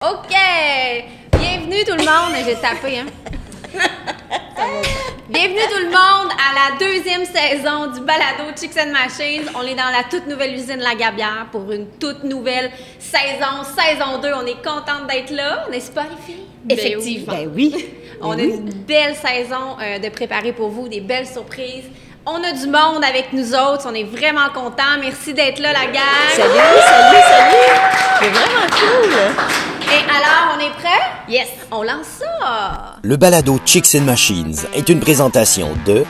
OK! Bienvenue tout le monde. J'ai tapé, hein? Bienvenue tout le monde à la deuxième saison du balado Chicks and Machines. On est dans la toute nouvelle usine La Gabière pour une toute nouvelle saison 2. On est contente d'être là, n'est-ce pas les filles? Effectivement. Ben oui. On a une belle saison de préparer pour vous, des belles surprises. On a du monde avec nous autres, on est vraiment contents. Merci d'être là, la gang! Salut! C'est vraiment cool! Et alors, on est prêts? Yes! On lance ça! Le balado Chicks and Machines est une présentation de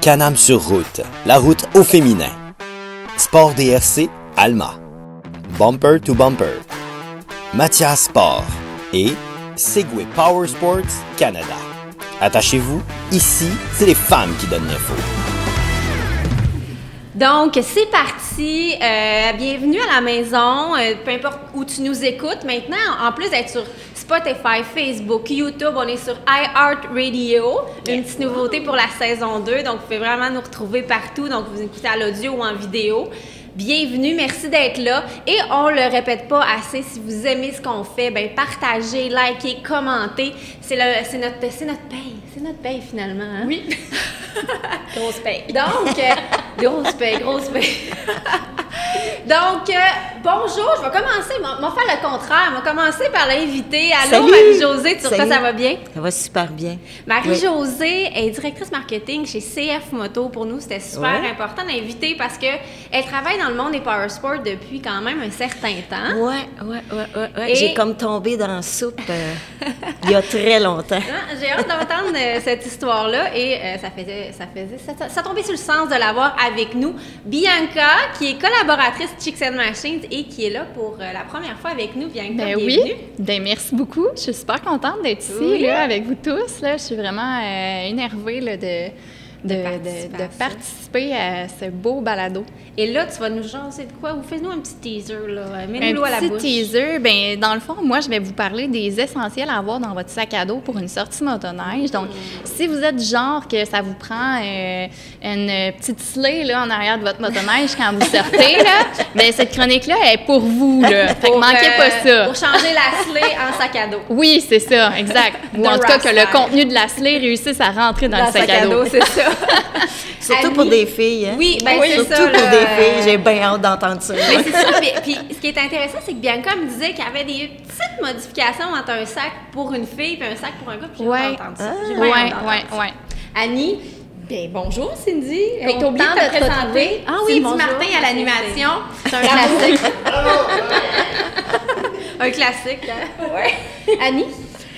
Can-Am sur route, la route au féminin. Sport DRC, Alma. Bumper to Bumper. Mathias Sport et Segway Power Sports Canada. Attachez-vous, ici, c'est les femmes qui donnent l'info. Donc, c'est parti. Bienvenue à la maison, peu importe où tu nous écoutes. Maintenant, en plus d'être sur Spotify, Facebook, YouTube, on est sur iHeartRadio. Une petite nouveauté pour la saison 2. Donc, vous pouvez vraiment nous retrouver partout. Donc, vous écoutez à l'audio ou en vidéo. Bienvenue, merci d'être là. Et on le répète pas assez, si vous aimez ce qu'on fait, ben partagez, likez, commentez. C'est notre paye. C'est notre paye finalement. Hein? Oui. Grosse paye. Donc, grosse paye. Donc, bonjour, je vais commencer, on va faire le contraire. On va commencer par l'inviter. Allô, Salut. Marie-Josée, tu ça va bien? Ça va super bien. Marie-Josée est directrice marketing chez CF Moto. Pour nous, c'était super important d'inviter parce qu'elle travaille dans le monde des powersports depuis quand même un certain temps. Ouais. Et- J'ai comme tombé dans la soupe il y a très longtemps. Hein, j'ai hâte d'entendre cette histoire-là et ça tombait sur le sens de l'avoir avec nous. Bianca, qui est collaboratrice Chicks and Machines et qui est là pour la première fois avec nous. Bianca, Ben bienvenue. oui. Ben merci beaucoup. Je suis super contente d'être ici Oui. là, avec vous tous. Là. Je suis vraiment énervée là, de participer à ce beau balado. Et là, tu vas nous jaser de quoi? Ou fais-nous un petit teaser, là. Un Mets-nous-le à la petit bouche. teaser, ben dans le fond, moi, je vais vous parler des essentiels à avoir dans votre sac à dos pour une sortie motoneige. Donc, si vous êtes du genre que ça vous prend une petite sleigh là, en arrière de votre motoneige quand vous sortez, là, ben cette chronique-là est pour vous, là. Fait que manquez pas ça. Pour changer la sleigh en sac à dos. Oui, c'est ça, exact. Ou en tout cas, que le Rasta. contenu de la sleigh réussisse à rentrer dans le sac à dos. c'est ça. Surtout Annie. pour des filles. Hein? Oui, ben c'est Surtout ça. pour là. des filles. J'ai bien hâte d'entendre ça. Mais c'est ça. Puis ce qui est intéressant, c'est que Bianca me disait qu'il y avait des petites modifications entre un sac pour une fille et un sac pour un gars. Puis j'ai Ouais. hâte d'entendre ça. J'ai bien Ouais, hâte d'entendre ça. ouais. Annie, Bien, bonjour Cindy. Fait que t'as oublié Content de de te te présenter. retrouver. Ah oui, Cindy bonjour. Martin à l'animation. c'est un classique. Un classique. Hein? Ouais. Annie?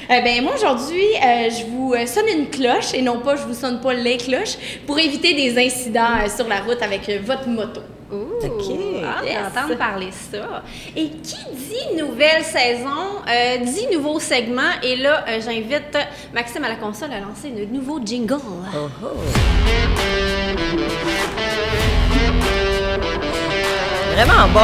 Ben moi aujourd'hui, je vous sonne une cloche et non pas je vous sonne pas les cloches pour éviter des incidents sur la route avec votre moto. Ouh, OK. hâte Yes. d'entendre parler ça. Et qui dit nouvelle saison, dit nouveau segment. Et là, j'invite Maxime à la console à lancer un nouveau jingle. Vraiment bon.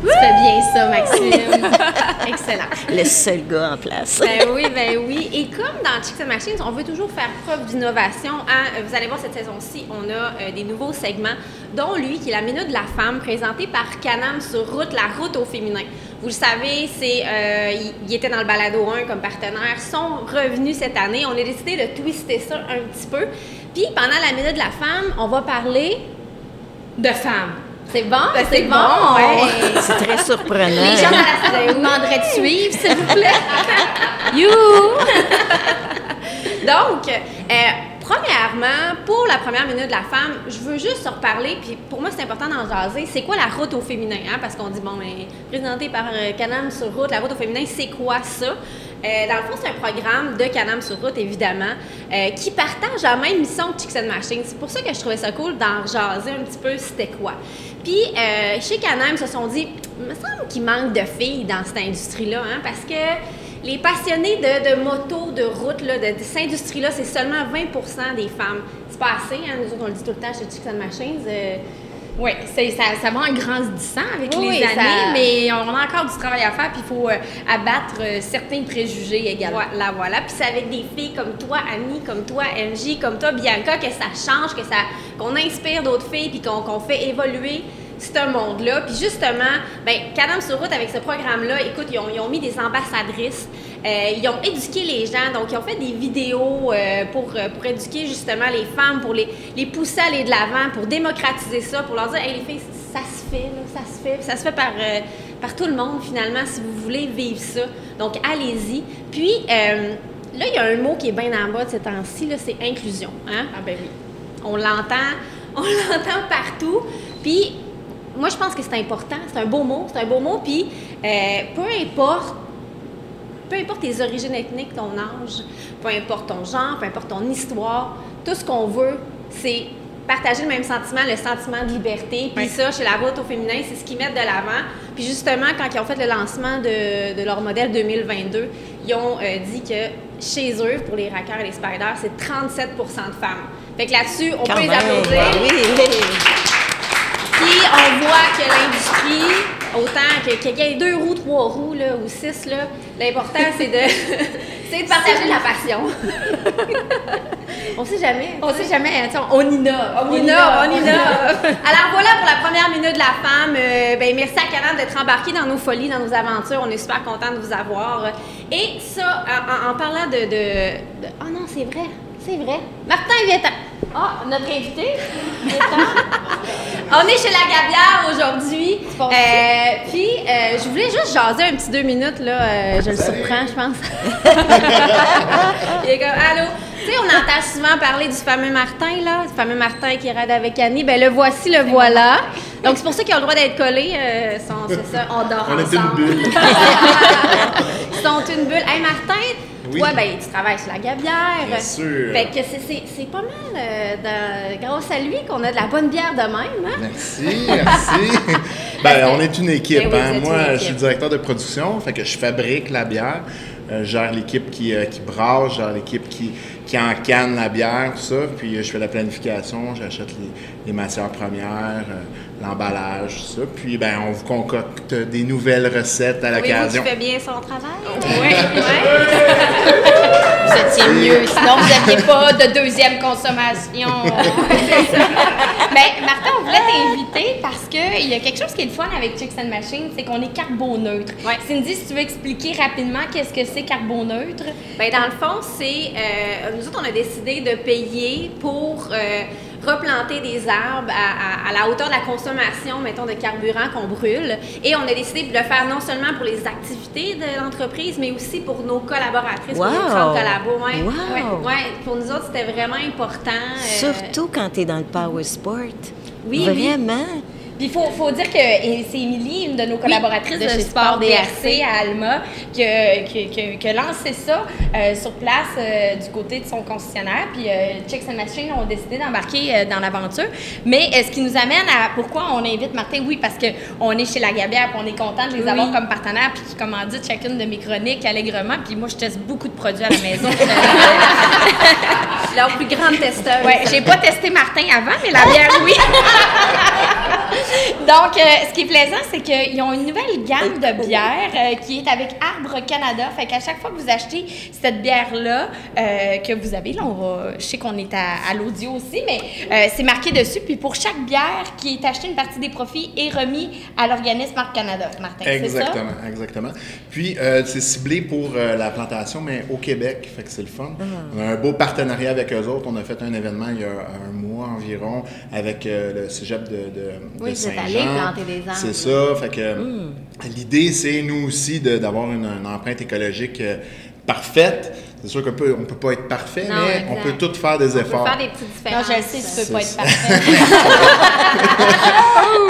Tu fais bien ça, Maxime. Excellent. Le seul gars en place. Ben oui. Et comme dans Chicks and Machines, on veut toujours faire preuve d'innovation. Hein? Vous allez voir cette saison-ci, on a des nouveaux segments, dont lui, qui est la Minute de la femme, présenté par Can-Am sur route, la route au féminin. Vous le savez, il était dans le balado 1 comme partenaire, sont revenus cette année. On a décidé de twister ça un petit peu. Puis pendant la Minute de la femme, on va parler... De femme. C'est bon? Ben, c'est bon, ouais. C'est très surprenant. Les gens à la salle vous demanderaient de suivre, s'il vous plaît. You! Donc, premièrement, pour la première minute de la femme, je veux juste se reparler, puis pour moi, c'est important d'en jaser. C'est quoi la route au féminin? Hein? Parce qu'on dit, bon, mais présenté par Can-Am sur route, la route au féminin, c'est quoi ça? Dans le fond, c'est un programme de Can-Am sur route, évidemment, qui partage la même mission que Chicks and Machines. C'est pour ça que je trouvais ça cool d'en jaser un petit peu c'était quoi. Puis, chez Can-Am, ils se sont dit, il me semble qu'il manque de filles dans cette industrie-là, hein, parce que les passionnés de moto, de route, là, de cette industrie-là, c'est seulement 20% des femmes. C'est pas assez, hein, nous autres, on le dit tout le temps chez Chicks and Machines. Oui, ça va en grandissant avec Oui, les années, ça- mais on a encore du travail à faire, puis il faut abattre certains préjugés également. Voilà. Puis c'est avec des filles comme toi, Annie, comme toi, MJ, comme toi, Bianca, que ça change, qu'on inspire d'autres filles, puis qu'on fait évoluer ce monde-là. Puis justement, Can-Am sur route, avec ce programme-là, écoute, ils ont mis des ambassadrices, ils ont éduqué les gens, donc ils ont fait des vidéos pour éduquer justement les femmes, pour les pousser à aller de l'avant, pour démocratiser ça, pour leur dire, hey, les filles, ça se fait, là, ça se fait. Puis ça se fait par tout le monde, finalement, si vous voulez vivre ça. Donc, allez-y. Puis, là, il y a un mot qui est bien en bas de ces temps-ci, là, c'est inclusion. Hein? Ah ben oui. On l'entend partout. Puis, moi, je pense que c'est important. C'est un beau mot. Puis, peu importe tes origines ethniques, ton âge, peu importe ton genre, peu importe ton histoire, tout ce qu'on veut, c'est partager le même sentiment, le sentiment de liberté. Puis ça, chez la route au féminin, c'est ce qu'ils mettent de l'avant. Puis justement, quand ils ont fait le lancement de leur modèle 2022, ils ont dit que chez eux, pour les rackers et les spiders, c'est 37% de femmes. Fait que là-dessus, on peut les applaudir. Puis on voit que l'industrie, autant qu'il y ait 2 roues, 3 roues là, ou 6, là, l'important c'est de partager la passion. On sait jamais. On innove. Alors voilà pour la première minute de la femme. Merci à Can-Am d'être embarqué dans nos folies, dans nos aventures. On est super contents de vous avoir. Et ça, en parlant de... Oh non, c'est vrai. Martin, viens-t'en. Ah, notre invité. On est chez La Gabière aujourd'hui. Puis, je voulais juste jaser un petit 2 minutes, là. Je le surprends, je pense. Il est comme, allô? Tu sais, on entend souvent parler du fameux Martin, là. Du fameux Martin qui raide avec Annie. Ben, le voici, le voilà. Donc, c'est pour ça qu'ils ont le droit d'être collés. C'est ça, on dort ensemble. On est une bulle. Ils sont une bulle. Hey, Martin, oui. toi, tu travailles sur La Gabière. Bien sûr. Fait que c'est pas mal, grâce à lui, qu'on a de la bonne bière de même. Hein? Merci. On est une équipe. Ben oui, vous êtes Moi, une équipe. je suis directeur de production, fait que je fabrique la bière. Je gère l'équipe qui brasse, je gère l'équipe qui encanne la bière, tout ça. Puis je fais la planification, j'achète les matières premières, l'emballage, tout ça. Puis on vous concocte des nouvelles recettes à l'occasion. Tu fais bien son travail? Oui. Vous étiez mieux, sinon vous n'aviez pas de deuxième consommation. Mais Martin, on voulait t'inviter parce qu'il y a quelque chose qui est le fun avec Chicks and Machines, c'est qu'on est carboneutre. Ouais. Cindy, si tu veux expliquer rapidement qu'est-ce que c'est carboneutre? Dans le fond, c'est... nous autres, on a décidé de payer pour replanter des arbres à la hauteur de la consommation, mettons, de carburant qu'on brûle. Et on a décidé de le faire non seulement pour les activités de l'entreprise, mais aussi pour nos collaboratrices, pour nos 30 collabos. Pour nous autres, c'était vraiment important. Surtout quand tu es dans le power sport. Oui. Vraiment. Puis il faut dire que c'est Émilie, une de nos collaboratrices de de chez Sport Sport DRC à Alma, qui a lancé ça sur place du côté de son concessionnaire. Puis Chicks and Machines ont décidé d'embarquer dans l'aventure. Mais ce qui nous amène à pourquoi on invite Martin, oui, parce qu'on est chez La Gabière, puis on est content de les avoir comme partenaires, puis qui commanditent chacune de mes chroniques allègrement. Puis moi, je teste beaucoup de produits à la maison. Leur plus grande testeuse. Oui, j'ai pas testé Martin avant, mais la bière, oui. Donc, ce qui est plaisant, c'est qu'ils ont une nouvelle gamme de bières qui est avec Arbre Canada. Fait qu'à chaque fois que vous achetez cette bière-là, que vous avez, là, je sais qu'on est à l'audio aussi, mais c'est marqué dessus. Puis pour chaque bière qui est achetée, une partie des profits est remis à l'organisme Arbre Canada, Martin. Exactement, c'est ça? exactement. Puis, c'est ciblé pour la plantation, mais au Québec, fait que c'est le fun. On a un beau partenariat avec eux autres. On a fait un événement il y a un mois environ avec le cégep de Saint-Jean. Planter des arbres. C'est ça. Fait que l'idée, c'est nous aussi d'avoir une empreinte écologique parfaite. C'est sûr qu'on ne peut pas être parfait, Non, mais exact. on peut tout faire des efforts. On peut faire des petites Non, différences. je le sais, tu peux pas C'est être parfait.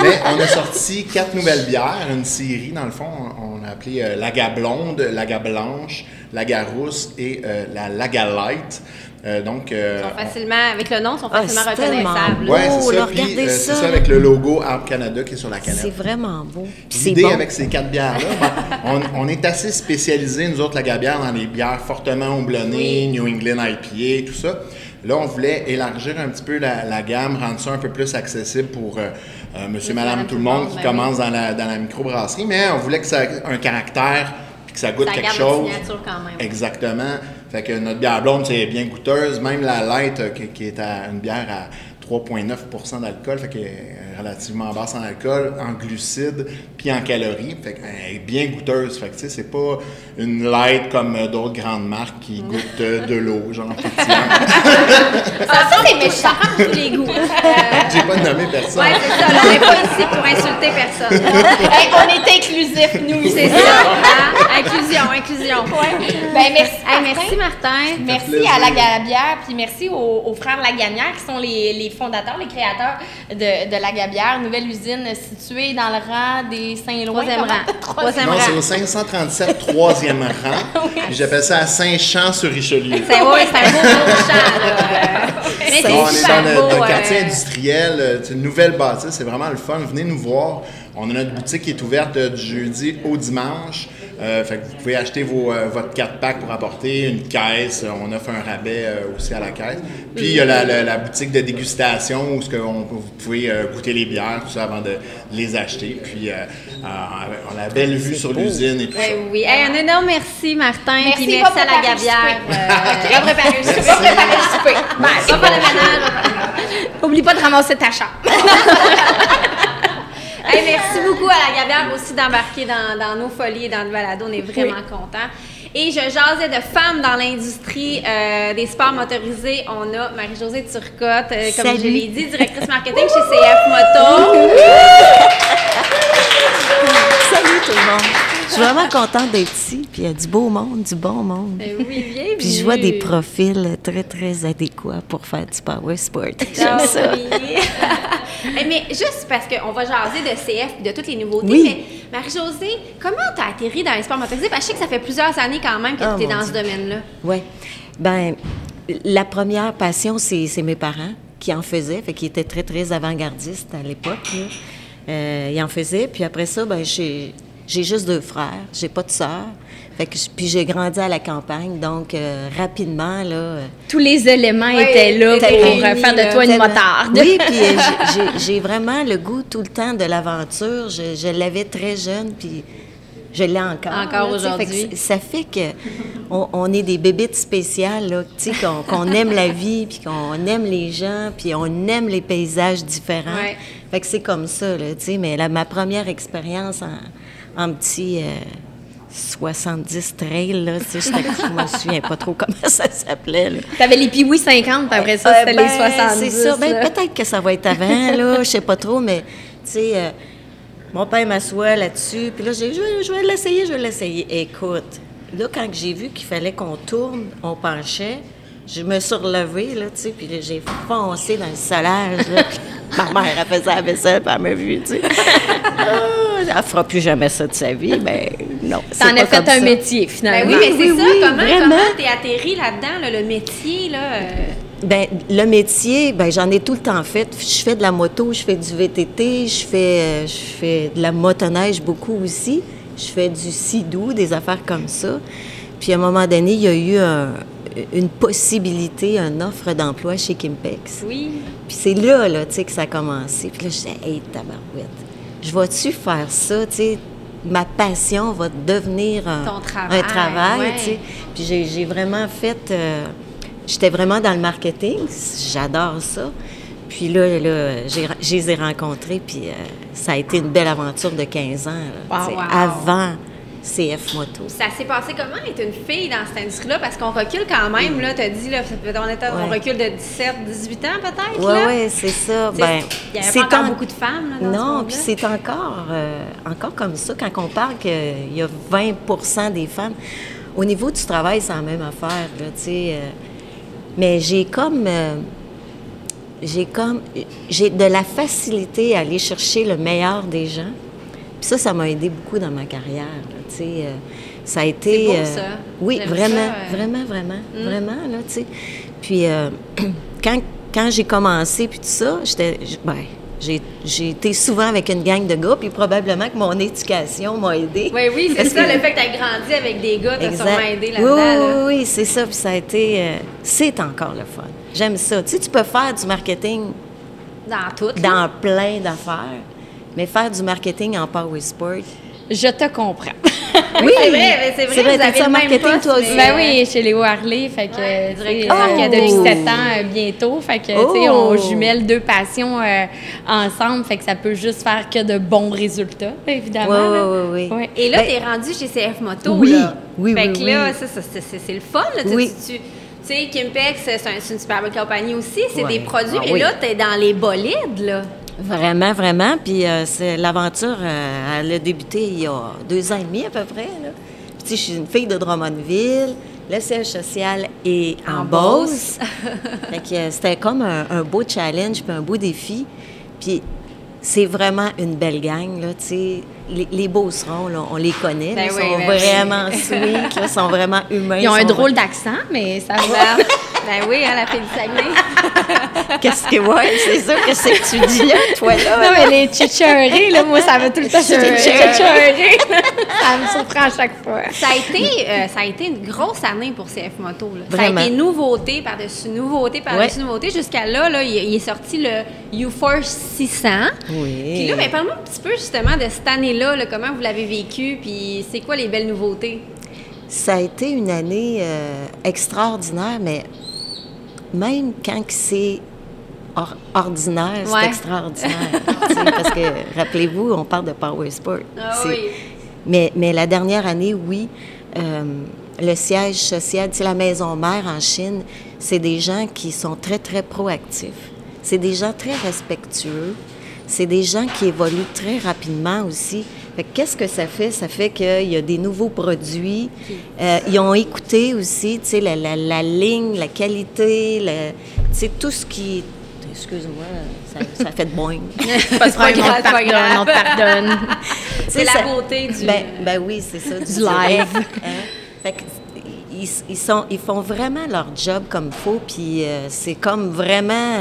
Mais on a sorti 4 nouvelles bières, une série, dans le fond, on a appelé Laga Blonde, Laga Blanche, Laga Rousse et la Laga Light. Donc, Avec le nom, ils sont facilement c'est tellement reconnaissables. beau. ouais, c'est Oh, ça. là, Puis, regardez c'est ça. ça avec le logo Arbre Canada qui est sur la canette. C'est vraiment beau. Puis c'est L'idée bon. avec ces 4 bières-là, on est assez spécialisés, nous autres, la Gabière, dans les bières fortement houblonnées, New England IPA, tout ça. Là, on voulait élargir un petit peu la gamme, rendre ça un peu plus accessible pour monsieur, madame, tout le monde qui commence dans la microbrasserie, mais on voulait que ça ait un caractère puis que ça goûte quelque chose. La signature quand même. Exactement. Fait que notre bière blonde, c'est bien goûteuse. Même la light, qui est une bière à 3,9% d'alcool, fait qu'elle est relativement basse en alcool, en glucides, puis en calories. Fait qu'elle est bien goûteuse. Fait que, tu sais, c'est pas une light comme d'autres grandes marques qui goûtent de l'eau, genre pétillante. Ça sent les méchants pour tous les goûts. J'ai pas nommé personne. Oui, c'est ça. Là, on n'est pas ici pour insulter personne. Hey, on est inclusifs, nous, ici. C'est ça. Hein? Inclusion. Ouais. Ben, merci. Hey, merci, Martin. Merci plaisir. à Lagabière, puis merci aux frères Lagabière qui sont les fondateurs, les créateurs de Lagabière, nouvelle usine située dans le rang des Saint-Loin. Troisième Non, rang. c'est au 537, 3e rang. Puis j'appelle ça à Saint-Champ-sur-Richelieu. C'est un beau champ, là. Mais On c'est est super dans beau. le quartier industriel, c'est une nouvelle bâtisse, c'est vraiment le fun. Venez nous voir. On a notre boutique qui est ouverte du jeudi au dimanche. Fait que vous pouvez acheter votre 4-pack pour apporter une caisse. On offre un rabais aussi à la caisse. Puis il y a la boutique de dégustation où vous pouvez goûter les bières, tout ça, avant de les acheter. Puis on a la belle vue sur l'usine et tout ça. Oui. Hey, un énorme merci, Martin. Merci, Puis va merci à la préparer le Gabière. souper. Va préparer le souper. Va préparer le souper. Va faire le ménage. Oublie pas de ramasser ta chambre. Hey, merci beaucoup à la Gabière aussi d'embarquer dans nos folies et dans le balado. On est vraiment contents. Et je jasais de femmes dans l'industrie des sports motorisés. On a Marie-Josée Turcotte, comme Salut. je l'ai dit, directrice marketing chez CF Moto. Salut tout le monde. Je suis vraiment contente d'être ici, puis il y a du beau monde, du bon monde. Oui, bienvenue. Puis je vois des profils très, très adéquats pour faire du power sport. J'aime Ah, ça. oui. Hey, mais juste parce qu'on va jaser de CF et de toutes les nouveautés, Oui. mais Marie-Josée, comment tu as atterri dans les sports motorisés? Parce que je sais que ça fait plusieurs années quand même que Oh, tu es mon dans ce Dieu. domaine-là. Oui. Ben, la première passion, c'est mes parents qui en faisaient, fait qu'ils étaient très, très avant-gardistes à l'époque. Là. Ils en faisaient. Puis après ça, ben, j'ai juste 2 frères. J'ai pas de sœur. Fait que puis j'ai grandi à la campagne, donc rapidement, là... Tous les éléments Oui, étaient là pour réunis, faire de toi une tellement. motarde. Oui, puis j'ai vraiment le goût tout le temps de l'aventure. Je l'avais très jeune, puis je l'ai encore. Encore là, tu sais. Fait que aujourd'hui. ça fait que on est des bébites spéciales, là, tu sais, qu'on aime la vie, puis qu'on aime les gens, puis on aime les paysages différents. Ouais. Fait que c'est comme ça, là, tu sais. Mais ma première expérience en petit... 70 trail, là, tu sais, je me souviens pas trop comment ça s'appelait, là. T'avais les Pee-Wee 50, puis après ça, c'était Ben, les 70. c'est ça. Ben, là. peut-être que ça va être avant, là, je sais pas trop, mais, tu sais, mon père m'assoit là-dessus, puis là, j'ai dit, je vais l'essayer. Écoute, là, quand j'ai vu qu'il fallait qu'on tourne, on penchait, je me suis relevée, là, tu sais, puis là, j'ai foncé dans le solage, là. Ma mère, elle faisait la vaisselle, puis elle m'a vu, tu sais. Elle fera plus jamais ça de sa vie, ben non. c'est T'en pas as fait comme un ça. métier, Ben finalement. oui, mais c'est ça. oui, Comment vraiment. t'es atterri là-dedans, là, le métier, là? Ben, le métier, ben j'en ai tout le temps fait. Je fais de la moto, je fais du VTT, je fais de la motoneige beaucoup aussi. Je fais du sidou, des affaires comme ça. Puis à un moment donné, il y a eu une possibilité, une offre d'emploi chez Kimpex. Oui. Puis c'est là, tu sais, que ça a commencé. Puis là, je disais, hey, tabarouette, je vais-tu faire ça, tu sais? Ma passion va devenir Ton travail, un travail, ouais. tu sais. Puis j'ai vraiment fait... j'étais vraiment dans le marketing. J'adore ça. Puis là je les ai rencontrés, puis ça a été une belle aventure de 15 ans, là, tu sais, Wow. avant CF Moto. Ça s'est passé comment être une fille dans cette industrie-là? Parce qu'on recule quand même, là, t'as dit, là, on recule de 17, 18 ans peut-être, là? Oui, c'est ça. Tu sais, Ben, il n'y avait c'est pas encore en- beaucoup de femmes, là, dans ce Non, monde-là. puis c'est encore comme ça quand on parle qu'il y a 20 des femmes. Au niveau du travail, c'est la même affaire, là, tu sais. Mais j'ai de la facilité à aller chercher le meilleur des gens. Puis ça m'a aidé beaucoup dans ma carrière, là, tu sais. Ça a été... C'est beau, ça. Oui, J'aime vraiment, ça, vraiment, là, tu sais. Puis quand j'ai commencé, puis tout ça, j'ai été souvent avec une gang de gars, puis probablement que mon éducation m'a aidée. Oui, c'est Parce ça, que- le fait que tu as grandi avec des gars, t'as Exact. sûrement aidé Oui, là-dedans. là. oui, c'est ça. Puis ça a été... c'est encore le fun. J'aime ça. Tu sais, tu peux faire du marketing Dans tout. là. dans plein d'affaires, mais faire du marketing en power sport. Je te comprends. Oui, c'est vrai, mais c'est vrai, vous avez t'es-tu en le même marketing, poste, toi aussi? mais- Ben oui, chez Léo Harley, fait que, Ouais, tu sais, directrice fait que marketing. depuis 7 ans bientôt, fait que, tu sais, Oh! on jumelle 2 passions ensemble, fait que ça peut juste faire que de bons résultats, évidemment. Oui, là. oui, oui, oui. Ouais. Et là, Ben, t'es rendu chez CF Moto, oui, là. oui, Fait oui, que là, oui. ça, c'est le fun, là. Oui. Tu sais, Kimpex, c'est une super bonne compagnie aussi. C'est Ouais. des produits, Ah mais oui. là, t'es dans les bolides, là. Vraiment, vraiment. Puis l'aventure, elle a débuté il y a 2 ans et demi à peu près. Là. Puis, tu sais, je suis une fille de Drummondville. Le siège social est en Beauce. Fait que c'était comme un beau challenge puis un beau défi. Puis c'est vraiment une belle gang, là, tu sais. Les Beaucerons, là, on les connaît. Ben Ils oui, sont ben oui. vraiment sweet, là, sont vraiment humains. Ils ont un sont- drôle d'accent, mais ça va. Ben oui, hein, la fille du Saguenay. Qu'est-ce que... Ouais, c'est sûr que c'est que tu dis là, toi, là. Non, mais les chichorés, là, moi, ça va tout le temps chichorés. Ça me surprend à chaque fois. Ça a été une grosse année pour CF Moto. Là. Ça Vraiment. a été nouveauté par-dessus nouveauté par-dessus Ouais. nouveauté. Jusqu'à là, il est sorti le U-Force 600. Oui. Puis là, ben, parle-moi un petit peu justement de cette année-là, là, comment vous l'avez vécu, puis c'est quoi les belles nouveautés? Ça a été une année extraordinaire, mais même quand que c'est ordinaire, Ouais. c'est extraordinaire. Tu sais, parce que, rappelez-vous, on parle de Power Sport. Ah C'est- oui. mais la dernière année, oui, le siège social, tu sais, la maison mère en Chine, c'est des gens qui sont très, très proactifs. C'est des gens très respectueux. C'est des gens qui évoluent très rapidement aussi. Fait que qu'est-ce que ça fait? Ça fait qu'il y a des nouveaux produits. Ils ont écouté aussi, tu sais, la ligne, la qualité, tu sais, tout ce qui... Excuse-moi, ça fait de boing. Pas de problème, grave, c'est pas grave. on te pardonne. C'est Tu sais, la ça- beauté du... Ben oui, c'est ça. Du live. Fait que ils font vraiment leur job comme il faut, puis c'est comme vraiment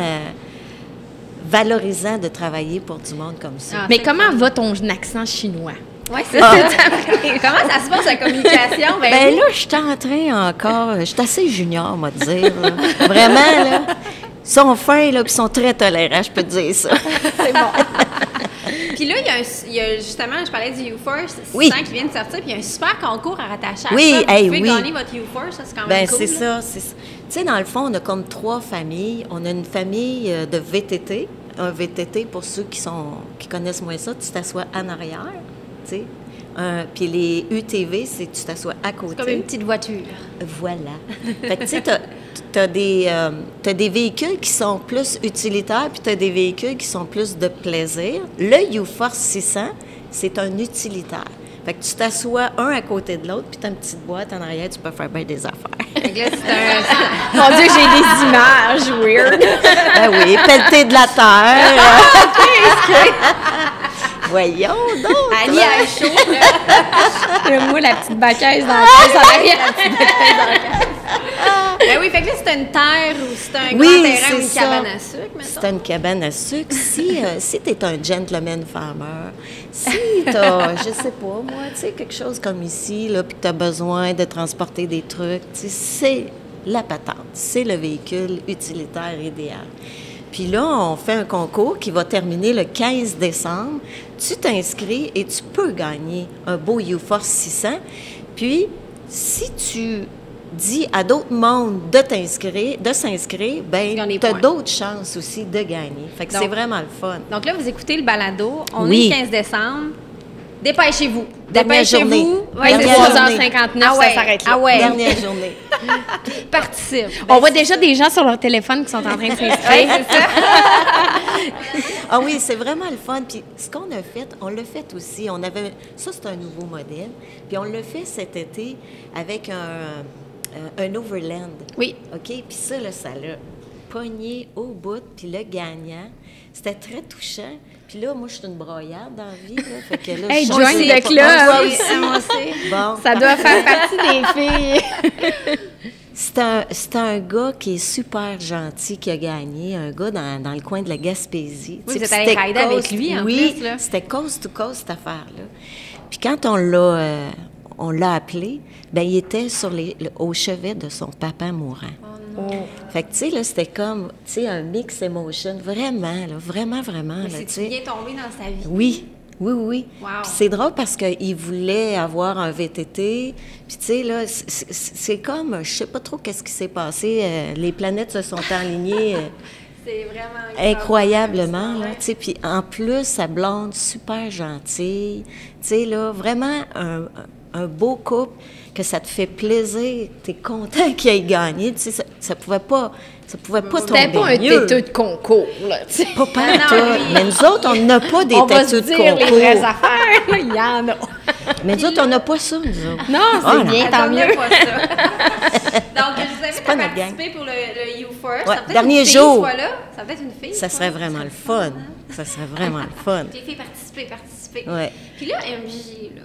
valorisant de travailler pour du monde comme ça. Ah, Mais c'est comment va ton accent chinois? Ouais, c'est ça. Comment ça se passe la communication? Ben là, je suis en train encore, je suis assez junior, on va te dire. Là. Vraiment, là. Ils sont fins, là, puis ils sont très tolérants, je peux te dire ça. c'est bon. Puis là, il y a justement, je parlais du U-Force 600 Oui. qui vient de sortir, puis il y a un super concours à rattacher à Oui, ça. Vous hey, pouvez oui. gagner votre U-Force, ça, c'est quand même Ben cool. c'est là. ça, c'est ça. Tu sais, dans le fond, on a comme 3 familles. On a une famille de VTT. Un VTT, pour ceux qui connaissent moins ça, tu t'assois en arrière, tu sais. Puis les UTV, c'est tu t'assois à côté. C'est comme une petite voiture. Voilà. Fait que tu sais, t'as des véhicules qui sont plus utilitaires, puis t'as des véhicules qui sont plus de plaisir. Le U-Force 600, c'est un utilitaire. Fait que tu t'assois un à côté de l'autre, puis t'as une petite boîte en arrière, tu peux faire bien des affaires. Fait que là, c'est un... Mon Dieu, j'ai des images weird. Ben oui, pelleter de la terre. Voyons donc. Annie a chaud, là. Moi, la petite baquette dans la caisse en arrière. Ben oui, fait que là, c'est une terre ou c'est un Oui, grand terrain c'est ou une ça. cabane à sucre, mettons. C'est une cabane à sucre. Si tu es un gentleman farmer, si tu as, je sais pas, moi, tu sais, quelque chose comme ici, là, puis que tu as besoin de transporter des trucs, tu sais, c'est la patente. C'est le véhicule utilitaire idéal. Puis là, on fait un concours qui va terminer le 15 décembre. Tu t'inscris et tu peux gagner un beau U-Force 600. Puis, si tu dis à d'autres mondes de s'inscrire, ben gagne des tu as points. d'autres chances aussi de gagner. Fait que Donc- c'est vraiment le fun. Donc là, vous écoutez le balado. On Oui. est le 15 décembre. Dépêchez-vous. Dernière journée. Ouais, c'est Dernière ça. journée. 3h59, Ah ouais. ça s'arrête là. Ah ouais. Dernière journée. Participe. On voit déjà des gens sur leur téléphone qui sont en train de s'inscrire. Ah oui, c'est vraiment le fun. Puis ce qu'on a fait, on l'a fait aussi. Ça, c'est un nouveau modèle. Puis on l'a fait cet été avec un Overland. Oui. OK? Puis ça, là, ça l'a pogné au bout. Puis le gagnant, c'était très touchant. Puis là, moi, je suis une broyarde dans la vie. Là, fait que là, Hey, je join sais the pas- club. Toi aussi. Moi aussi. Bon. Ça doit faire partie des filles. C'est un gars qui est super gentil qui a gagné, un gars dans le coin de la Gaspésie. Oui, Tu sais, vous êtes puis allé c'était rider avec coast- lui, en oui, plus, là. c'était coast to coast, cette affaire-là. Puis quand on l'a appelé, ben il était au chevet de son papa mourant. Fait que, tu sais, là, c'était comme, tu sais, un mix emotion, vraiment, là, vraiment, Mais là, tu c'est-tu sais. bien tombé dans sa vie? Oui. Wow. Puis c'est drôle parce qu'il voulait avoir un VTT. Puis tu sais, là, c'est comme, je sais pas trop qu'est-ce qui s'est passé. Les planètes se sont alignées C'est vraiment incroyablement, là, tu sais. Puis en plus, sa blonde, super gentille. Tu sais, là, vraiment un beau couple que ça te fait plaisir. T'es content qu'il ait gagné. Tu sais, ça pouvait pas tomber C'était pas un mieux. têteux de concours, là, tu sais. Pas partout. Mais nous autres, on n'a pas des On va se têteux de dire les vraies concours. affaires, là, il y en a. Mais nous autres, on n'a pas ça, nous autres. Non, c'est Ah, bien, Elle tant donnait mieux. pas ça. Donc, je vous invite pas à notre gang. participer pour le You First. Ouais, Ça peut-être dernier une fille, jour. soit là. Ça peut être une fille. Ça soit serait là. vraiment le fun. Ça serait vraiment le fun. Les filles, participer. Ouais. Puis là, MJ, là,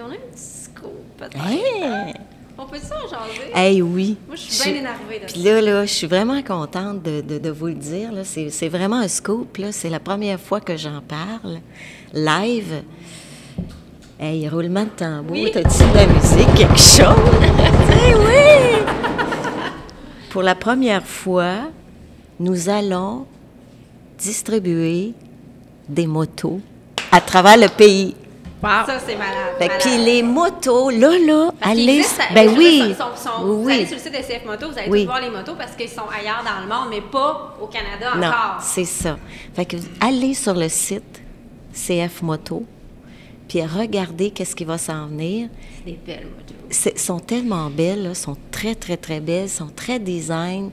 on a un petit scoop, peut-être. Hey, On peut ça en jaser? hey, oui. Moi, je suis bien énervée de Puis ça. là, je suis vraiment contente de vous le dire. Là. C'est vraiment un scoop. Là. C'est la première fois que j'en parle. Live. Hey, roulement de tambour. Oui. T'as-tu de la musique, quelque chose? Eh oui! Pour la première fois, nous allons distribuer des motos à travers le pays. Ça, c'est malade. Fait que, malade. puis les motos, là, Parce qu'il allez... existe, Ben je oui, veux dire, vous oui. allez sur le site de CF Moto, vous allez Oui. tous voir les motos parce qu'ils sont ailleurs dans le monde, mais pas au Canada Non, encore. c'est ça. Fait que allez sur le site CF Moto, puis regardez qu'est-ce qui va s'en venir. C'est des belles motos. Sont tellement belles, là, sont très, très, très belles, sont très design.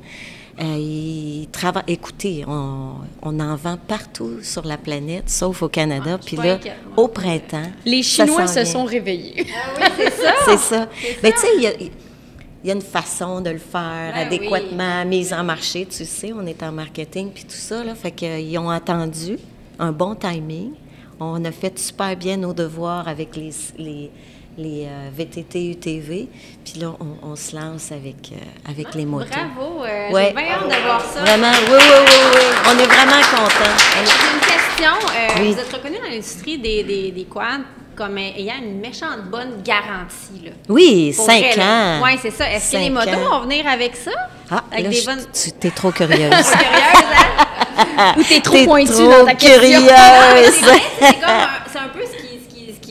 Écoutez, on en vend partout sur la planète, sauf au Canada. Puis pas là, inquiète, moi. au printemps, Les ça Chinois s'en se vient. sont réveillés. Ah oui, c'est ça. C'est ça. Mais tu sais, il y a une façon de le faire Ben adéquatement, mise en marché, tu sais, on est en marketing puis tout ça, là, fait qu'ils ont attendu un bon timing. On a fait super bien nos devoirs avec les VTT, UTV, puis là, on se lance avec les motos. Bravo. Ouais. J'ai bien hâte de voir ça. Vraiment, oui. On est vraiment contents. J'ai une question. Oui. Vous êtes reconnu dans l'industrie des quads comme ayant une méchante bonne garantie. Là. Oui, Pour 5 vrai, ans. Oui, c'est ça. Est-ce que les 5 motos ans. vont venir avec ça? Ah, avec là, des bonnes... tu t'es trop curieuse. Curieuse, hein? Ou t'es trop T'es pointu trop dans ta question. curieuse. C'est vrai, c'est un peu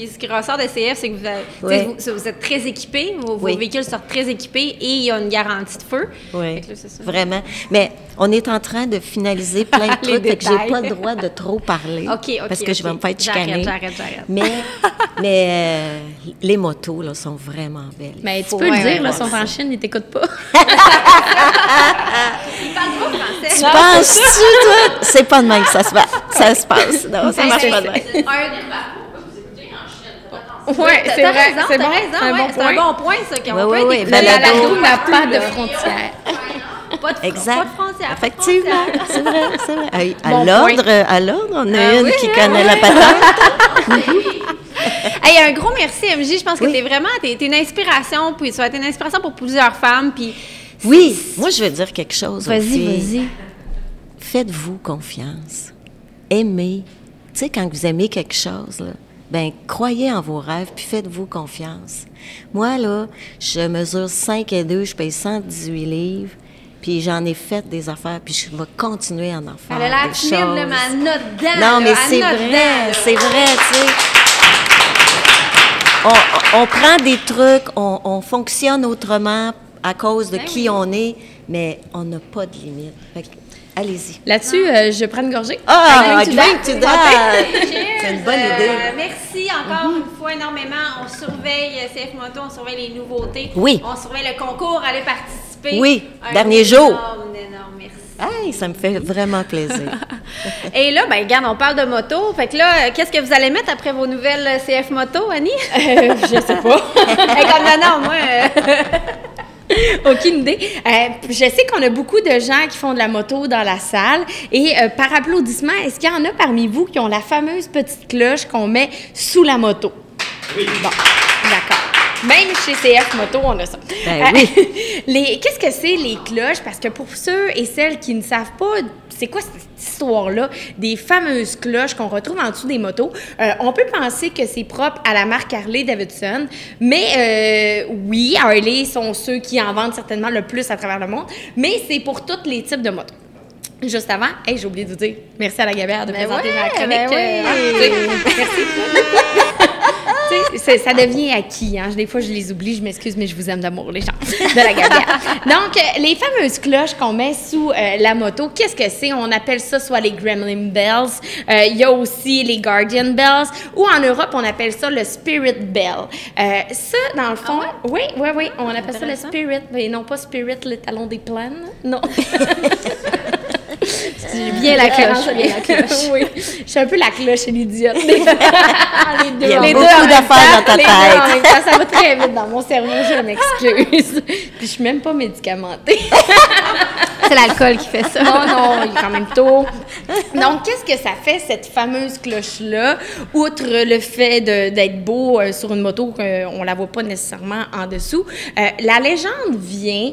ce qui ressort de CF, c'est que vous, Oui. vous êtes très équipés, vos Oui. véhicules sortent très équipés et il y a une garantie de feu. Oui, Fait que là, c'est ça. vraiment. Mais on est en train de finaliser plein de Les trucs, fait que j'ai détails. pas le droit de trop parler. OK. Parce que je vais me faire chicaner. J'arrête. Mais les motos, là, sont vraiment belles. Mais tu Faut peux le vraiment dire, là, voir sont en ça. Chine, ils t'écoutent pas. Ils parlent pas français. Tu penses-tu, toi? C'est pas de même que ça se passe. Non, ça marche pas de même. Ouais, c'est T'as vrai, raison, c'est t'as bon, raison, c'est un ouais, bon c'est un point. bon point, ça. Qu'on Oui, peut oui, être oui. écouté Ben, à la la balado radio n'a partout, pas de là. frontières. Pas de Exact. Pas de frontières. Effectivement, c'est vrai, c'est vrai. Hey, Bon à l'ordre, on a Ah une oui, qui hein? connaît la patente. Hey, un gros merci, MJ. Je pense que Oui. t'es une inspiration, puis tu vas être une inspiration pour plusieurs femmes. Puis Oui, moi, je veux dire quelque chose aux Vas-y, filles. vas-y. Faites-vous confiance. Aimez. Tu sais, quand vous aimez quelque chose, là, ben croyez en vos rêves, puis faites-vous confiance. Moi, là, je mesure 5 et 2, je paye 118 livres, puis j'en ai fait des affaires, puis je vais continuer à en faire Elle a l'air des timide, choses. là, mais elle note dedans. Non, là, mais elle c'est note vrai, dedans, c'est vrai, tu sais. On prend des trucs, on fonctionne autrement à cause de Ben qui oui. on est, mais on n'a pas de limite. Fait que, allez-y. Là-dessus, je prends une gorgée. Ah, Drink to drink to that! Cheers! C'est une bonne idée. Merci encore une fois énormément. On surveille CF Moto, on surveille les nouveautés. Oui. On surveille le concours, allez participer. Oui, Un dernier énorme, jour. énorme merci. Hey, ça me fait vraiment plaisir. Et là, ben regarde, on parle de moto. Fait que là, qu'est-ce que vous allez mettre après vos nouvelles CF Moto, Annie? Je sais pas. Hey, comme non, moi... Aucune idée. Je sais qu'on a beaucoup de gens qui font de la moto dans la salle. Et par applaudissement, est-ce qu'il y en a parmi vous qui ont la fameuse petite cloche qu'on met sous la moto? Oui. Bon, d'accord. Même chez CF Moto, on a ça. Ben oui. Qu'est-ce que c'est les cloches? Parce que pour ceux et celles qui ne savent pas c'est quoi cette histoire-là des fameuses cloches qu'on retrouve en dessous des motos? On peut penser que c'est propre à la marque Harley-Davidson, mais oui, Harley sont ceux qui en vendent certainement le plus à travers le monde, mais c'est pour tous les types de motos. Juste avant, j'ai oublié de vous dire merci à la Gabrielle de présenter ma chronique. Merci. Ça devient acquis. Hein? Des fois, je les oublie, je m'excuse, mais je vous aime d'amour, les gens de la Gabrielle. Donc, les fameuses cloches qu'on met sous la moto, qu'est-ce que c'est? On appelle ça soit les Gremlin Bells, il y a aussi les Guardian Bells, ou en Europe, on appelle ça le Spirit Bell. Ça, dans le fond, oui, on appelle ça le Spirit, mais non pas Spirit, le talon des plaines, non. J'ai bien la cloche. Oui, je suis un peu la cloche et l'idiote. Les deux. Il y a beaucoup d'affaires dans ta tête. Ça va très vite dans mon cerveau, je m'excuse. Puis je suis même pas médicamentée. C'est l'alcool qui fait ça. Non, il est quand même tôt. Donc, qu'est-ce que ça fait, cette fameuse cloche-là, outre le fait d'être beau sur une moto, qu'on la voit pas nécessairement en dessous? La légende vient,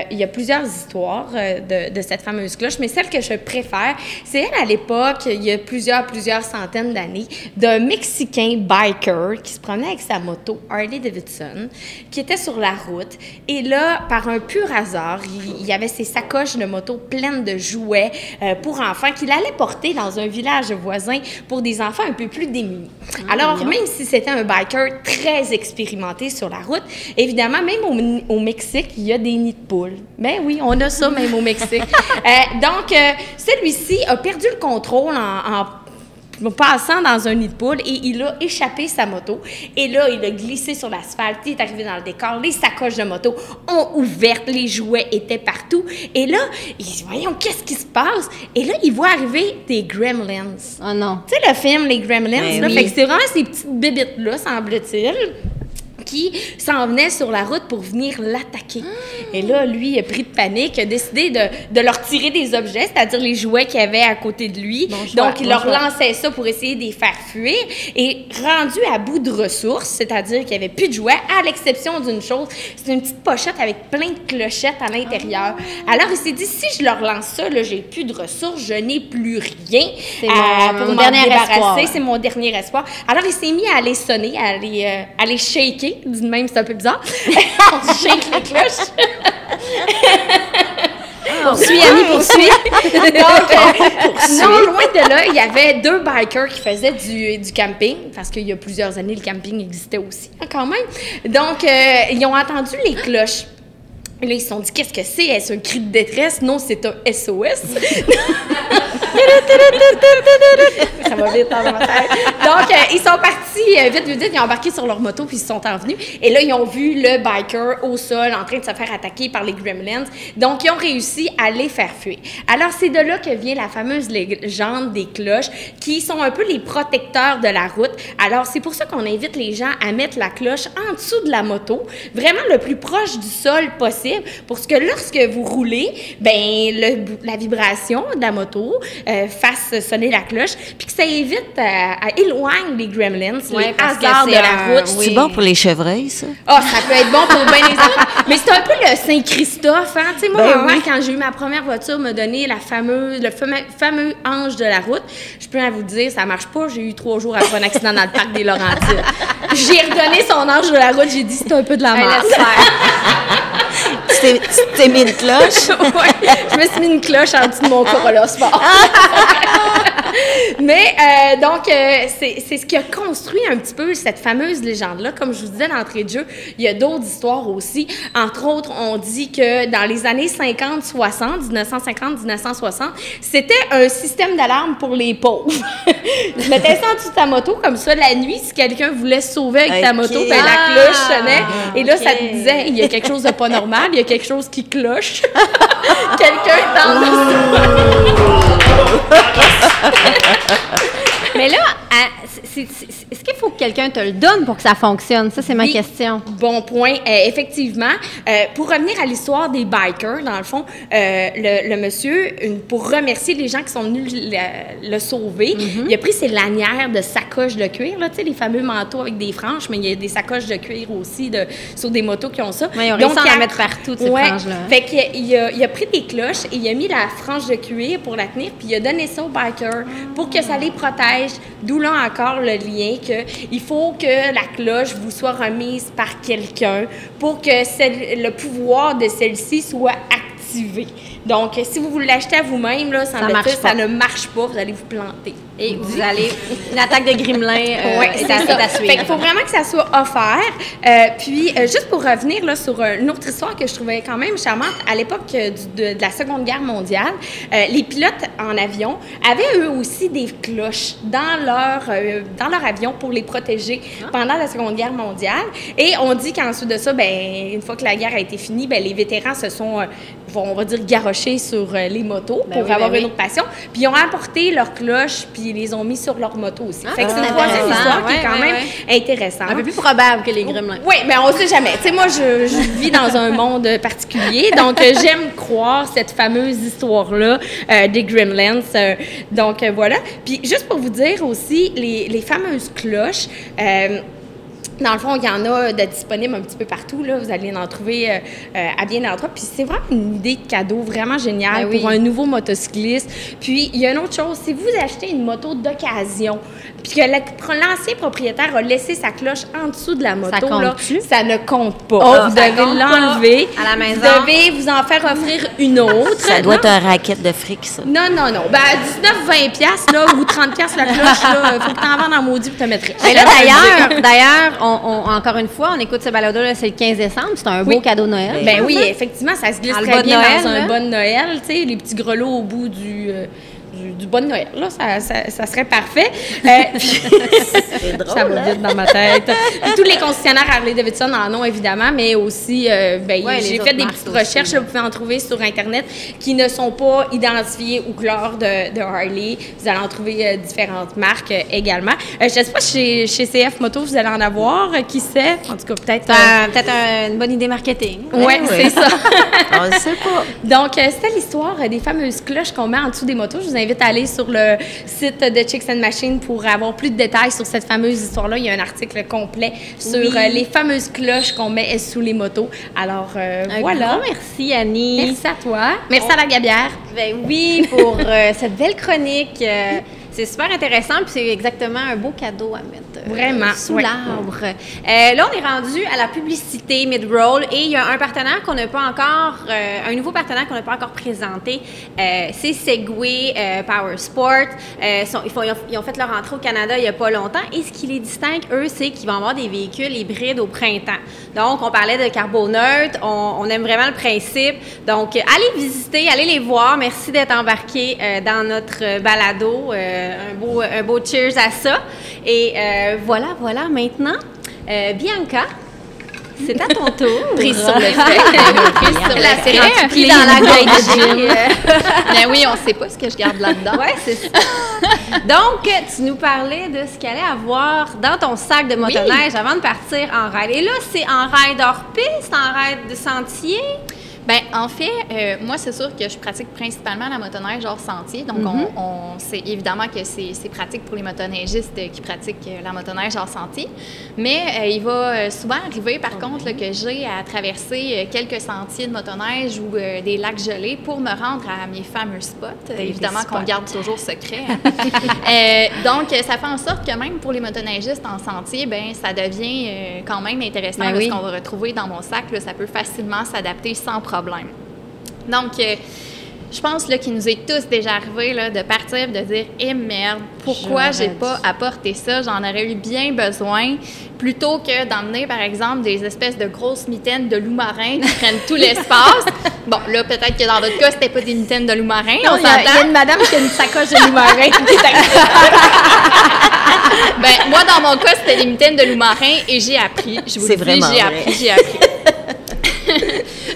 il y a plusieurs histoires de cette fameuse cloche, mais celle que je préfère, c'est elle à l'époque, il y a plusieurs centaines d'années, d'un Mexicain biker qui se promenait avec sa moto Harley-Davidson, qui était sur la route. Et là, par un pur hasard, il y avait ses sacoches de moto pleines de jouets pour enfants qu'il allait porter dans un village voisin pour des enfants un peu plus démunis. Alors, même si c'était un biker très expérimenté sur la route, évidemment, même au Mexique, il y a des nids de poules. Ben oui, on a ça même au Mexique. Donc, celui-ci a perdu le contrôle en passant dans un nid de poule et il a échappé sa moto. Et là, il a glissé sur l'asphalte, il est arrivé dans le décor, les sacoches de moto ont ouvert, les jouets étaient partout. Et là, il dit, voyons, qu'est-ce qui se passe? Et là, il voit arriver des Gremlins. Oh non. Tu sais, le film, les Gremlins, Ben là, oui. fait que c'est vraiment ces petites bébites-là, semble-t-il, qui s'en venait sur la route pour venir l'attaquer. Et là, lui, il a pris de panique, a décidé de leur tirer des objets, c'est-à-dire les jouets qu'il y avait à côté de lui. Donc, il leur lançait ça pour essayer de les faire fuir. Et rendu à bout de ressources, c'est-à-dire qu'il n'y avait plus de jouets, à l'exception d'une chose, c'est une petite pochette avec plein de clochettes à l'intérieur. Alors, il s'est dit, si je leur lance ça, là, j'ai plus de ressources, je n'ai plus rien pour mon m'en dernier débarrasser. espoir. C'est mon dernier espoir. Alors, il s'est mis à les sonner, à les shaker. Dit de même, c'est un peu bizarre. On shake les cloches. Poursuis, Annie, poursuis. Donc, non loin de là, il y avait deux bikers qui faisaient du camping, parce qu'il y a plusieurs années, le camping existait aussi, hein, quand même. Donc, ils ont entendu les cloches. Et là, ils se sont dit, qu'est-ce que c'est? Est-ce un cri de détresse? Non, c'est un SOS. Ça va vite dans ma tête. Donc, ils sont partis vite, ils ont embarqué sur leur moto puis ils se sont envenus. Et là, ils ont vu le biker au sol en train de se faire attaquer par les Gremlins. Donc, ils ont réussi à les faire fuir. Alors, c'est de là que vient la fameuse légende des cloches qui sont un peu les protecteurs de la route. Alors, c'est pour ça qu'on invite les gens à mettre la cloche en dessous de la moto, vraiment le plus proche du sol possible, pour que lorsque vous roulez, ben la vibration de la moto fasse sonner la cloche, puis que ça évite à éloigne les Gremlins, les hasards de la route. C'est bon pour les chevreuils, ça? Ah, ça peut être bon pour bien les enfants. Mais c'est un peu le Saint-Christophe, hein? Tu sais, moi, maman, quand j'ai eu ma première voiture, m'a donné le fameux ange de la route. Je peux vous dire, ça marche pas. J'ai eu 3 jours après un accident dans le parc des Laurentides. J'ai redonné son ange de la route. J'ai dit, c'est un peu de la merde. Tu t'es mis une cloche? Ouais, je me suis mis une cloche en dessous de mon Corolla Sport. Mais donc, c'est ce qui a construit un petit peu cette fameuse légende-là. Comme je vous disais d'entrée de jeu, il y a d'autres histoires aussi. Entre autres, on dit que dans les années 50-60, 1950-1960, c'était un système d'alarme pour les pauvres. Tu mettais ça en dessous de ta moto, comme ça, la nuit, si quelqu'un voulait se sauver avec ta moto, ben, la cloche sonnait. Et là, ça te disait, il y a quelque chose de pas normal, il y a quelque chose qui cloche. Quelqu'un dans le Mais là, est-ce qu'il faut que quelqu'un te le donne pour que ça fonctionne? Ça, c'est ma question. Bon point. Effectivement, pour revenir à l'histoire des bikers, dans le fond, le monsieur, pour remercier les gens qui sont venus le sauver, il a pris ses lanières de sacoches de cuir, là, tu sais, les fameux manteaux avec des franges, mais il y a des sacoches de cuir aussi sur des motos qui ont ça. Oui, ils ont réussi à en mettre partout, ces franges-là. Fait qu'il a pris des cloches et il a mis la frange de cuir pour la tenir, puis il a donné ça aux bikers pour que ça les protège. D'où là encore le lien qu'il faut que la cloche vous soit remise par quelqu'un pour que le pouvoir de celle-ci soit activé. Donc, si vous l'achetez à vous-même, là, ça ne marche pas, vous allez vous planter. Et vous allez... Une attaque de gremlin, c'est à suivre. Fait qu'il faut vraiment que ça soit offert. Puis, juste pour revenir là, sur une autre histoire que je trouvais quand même charmante, à l'époque de la Seconde Guerre mondiale, les pilotes en avion avaient eux aussi des cloches dans leur avion pour les protéger pendant la Seconde Guerre mondiale. Et on dit qu'ensuite de ça, une fois que la guerre a été finie, les vétérans se sont, on va dire, garochés sur les motos pour avoir une autre passion. Puis ils ont apporté leurs cloches, puis ils les ont mis sur leur moto aussi. Fait que c'est une troisième histoire qui est quand même intéressante. Un peu plus probable que les gremlins. Oui, mais on ne sait jamais. Tu sais, moi, je vis dans un monde particulier, donc j'aime croire cette fameuse histoire-là des gremlins. Donc voilà. Puis juste pour vous dire aussi, les fameuses cloches... dans le fond, il y en a de disponibles un petit peu partout. Là. Vous allez en trouver à bien d'endroits. Puis c'est vraiment une idée de cadeau vraiment géniale pour un nouveau motocycliste. Puis il y a une autre chose. Si vous achetez une moto d'occasion, puis que l'ancien propriétaire a laissé sa cloche en dessous de la moto, ça ne compte pas. Vous devez l'enlever. À la maison. Vous devez vous en faire offrir une autre. Ça doit être un racket de fric, ça. Non. À 19-20$ là, ou 30$ la cloche, il faut que tu en vendes en maudit pour te mettre. Et là, d'ailleurs, encore une fois, on écoute ce balado-là, c'est le 15 décembre. C'est un beau cadeau de Noël. Ben oui, effectivement, ça se glisse très bien dans un bon Noël. Tu sais, les petits grelots au bout du bon Noël. Là, ça serait parfait. C'est drôle, ça va vite dans ma tête. Puis, tous les concessionnaires Harley-Davidson en ont, évidemment, mais aussi, j'ai fait des petites recherches. Là, vous pouvez en trouver sur Internet qui ne sont pas identifiées aux couleurs de Harley. Vous allez en trouver différentes marques également. Je ne sais pas, chez CF Moto, vous allez en avoir. Qui sait? En tout cas, peut-être... peut-être une bonne idée marketing. Oui, c'est ça. On ne sait pas. Donc, c'était l'histoire des fameuses cloches qu'on met en dessous des motos. Je vous invite à aller sur le site de Chicks and Machines pour avoir plus de détails sur cette fameuse histoire-là. Il y a un article complet sur les fameuses cloches qu'on met sous les motos. Alors, voilà. Grand merci, Annie. Merci à toi. Merci à la Gabière. Ben oui, pour cette belle chronique. C'est super intéressant, puis c'est exactement un beau cadeau à mettre vraiment sous l'arbre. Là, on est rendu à la publicité mid-roll et il y a un partenaire qu'on n'a pas encore, un nouveau partenaire qu'on n'a pas encore présenté. C'est Segway Power Sport. Ils ont fait leur entrée au Canada il n'y a pas longtemps et ce qui les distingue, eux, c'est qu'ils vont avoir des véhicules hybrides au printemps. Donc, on parlait de carboneutre, on aime vraiment le principe. Donc, allez visiter, allez les voir. Merci d'être embarqués dans notre balado. Un beau cheers à ça. Et voilà, maintenant, Bianca, c'est à ton tour. Prise sur le fait. Prise sur la série. Prise dans la gorge. Ben oui, on ne sait pas ce que je garde là-dedans. Oui, c'est ça. Donc, tu nous parlais de ce qu'il allait avoir dans ton sac de motoneige avant de partir en ride. Et là, c'est en ride hors-piste, en ride de sentier? Bien, en fait, moi, c'est sûr que je pratique principalement la motoneige hors sentier. Donc, on sait évidemment que c'est pratique pour les motoneigistes qui pratiquent la motoneige hors sentier. Mais il va souvent arriver, par contre, là, que j'ai à traverser quelques sentiers de motoneige ou des lacs gelés pour me rendre à mes fameux spots. Évidemment qu'on garde toujours secret. Donc, ça fait en sorte que même pour les motoneigistes en sentier, bien, ça devient quand même intéressant. Ce qu'on va retrouver dans mon sac, là, ça peut facilement s'adapter sans problème. Donc, je pense qu'il nous est tous déjà arrivé là, de partir, de dire « Eh merde, pourquoi j'ai pas apporté ça? J'en aurais eu bien besoin. » Plutôt que d'emmener, par exemple, des espèces de grosses mitaines de loup marin qui prennent tout l'espace. Bon, là, peut-être que dans votre cas, c'était pas des mitaines de loup marin. Non, il y a une madame qui a une sacoche de loup marin. Ben, moi, dans mon cas, c'était des mitaines de loup marin et j'ai appris. Je vous le dis, j'ai appris.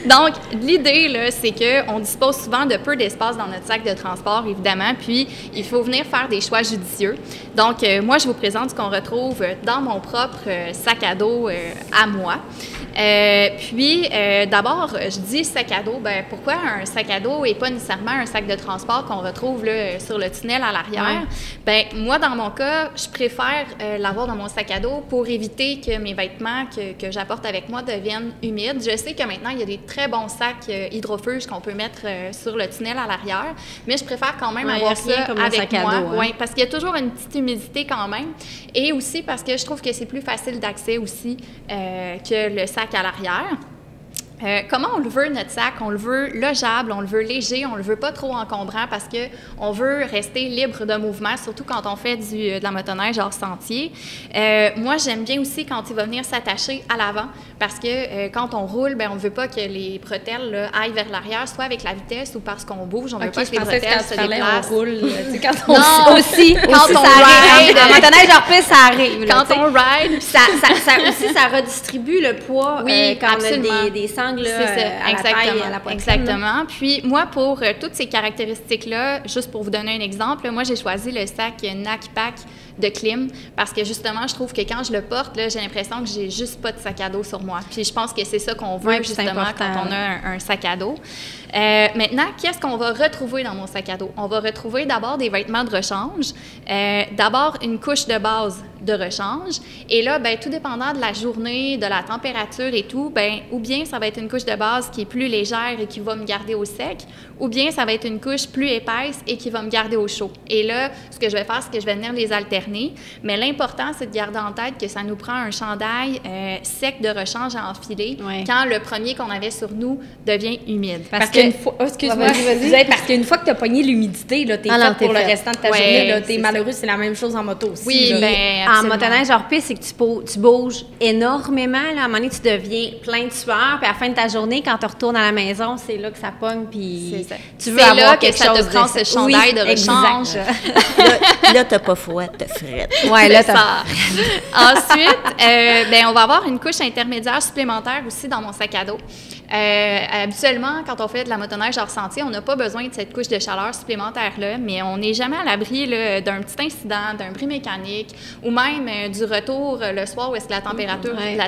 Donc, l'idée, là, c'est qu'on dispose souvent de peu d'espace dans notre sac de transport, évidemment, puis il faut venir faire des choix judicieux. Donc, moi, je vous présente ce qu'on retrouve dans mon propre sac à dos à moi. D'abord, je dis sac à dos, ben pourquoi un sac à dos et pas nécessairement un sac de transport qu'on retrouve là, sur le tunnel à l'arrière? Ben moi, dans mon cas, je préfère l'avoir dans mon sac à dos pour éviter que mes vêtements que j'apporte avec moi deviennent humides. Je sais que maintenant, il y a des très bons sacs hydrofuges qu'on peut mettre sur le tunnel à l'arrière, mais je préfère quand même avoir ça avec moi. Oui, parce qu'il y a toujours une petite humidité quand même. Et aussi parce que je trouve que c'est plus facile d'accès aussi que le sac à l'arrière. Comment on le veut, notre sac? On le veut logeable, on le veut léger, on le veut pas trop encombrant parce qu'on veut rester libre de mouvement, surtout quand on fait de la motoneige hors sentier. Moi, j'aime bien aussi quand il va venir s'attacher à l'avant parce que quand on roule, ben on ne veut pas que les bretelles là, aillent vers l'arrière, soit avec la vitesse ou parce qu'on bouge. On ne veut pas que les bretelles se déplacent. On roule, quand on aussi quand on ride. En motoneige hors piste, ça arrive. Quand on ride. Ça redistribue le poids quand on a des sangles à la taille, à la poitrine. Exactement. Puis moi, pour toutes ces caractéristiques-là, juste pour vous donner un exemple, moi, j'ai choisi le sac Nakpak de Klim parce que justement, je trouve que quand je le porte, là, j'ai l'impression que j'ai juste pas de sac à dos sur moi. Puis je pense que c'est ça qu'on veut justement quand on a un sac à dos. Maintenant, qu'est-ce qu'on va retrouver dans mon sac à dos? On va retrouver d'abord des vêtements de rechange, d'abord une couche de base de rechange. Et là, ben, tout dépendant de la journée, de la température et tout, ben, ou bien ça va être une couche de base qui est plus légère et qui va me garder au sec, ou bien ça va être une couche plus épaisse et qui va me garder au chaud. Et là, ce que je vais faire, c'est que je vais venir les alterner. Mais l'important, c'est de garder en tête que ça nous prend un chandail sec de rechange à enfiler quand le premier qu'on avait sur nous devient humide. Parce qu'une fois, excuse-moi, parce qu'une fois que tu as pogné l'humidité, là, t'es faite pour le restant de ta journée. Là, t'es malheureux, c'est la même chose en moto aussi. Oui, bien, en motoneige hors piste, c'est que tu bouges énormément. Là. À un moment donné, tu deviens plein de sueur. Puis à la fin de ta journée, quand tu retournes à la maison, c'est là que ça pogne. Puis tu veux avoir quelque chose. C'est là que ça te prend ce chandail de rechange. Là, t'as pas froid, t'as frette. Oui, là, ça. Ensuite, on va avoir une couche intermédiaire supplémentaire aussi dans mon sac à dos. Habituellement, quand on fait de la motoneige hors sentier, on n'a pas besoin de cette couche de chaleur supplémentaire-là, mais on n'est jamais à l'abri d'un petit incident, d'un bris mécanique ou même du retour le soir où est-ce que la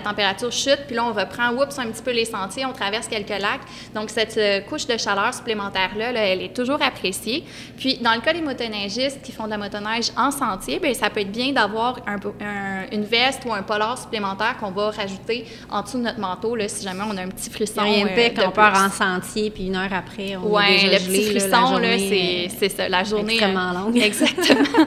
température chute, puis là, on reprend, un petit peu les sentiers, on traverse quelques lacs. Donc, cette couche de chaleur supplémentaire-là, elle est toujours appréciée. Puis, dans le cas des motoneigistes qui font de la motoneige en sentier, bien, ça peut être bien d'avoir une veste ou un polar supplémentaire qu'on va rajouter en dessous de notre manteau, là, si jamais on a un petit frisson. Rien de pire quand on part en sentier, puis une heure après, on est déjà gelé. Le petit frisson, là, c'est ça, la journée. Extrêmement longue. Exactement.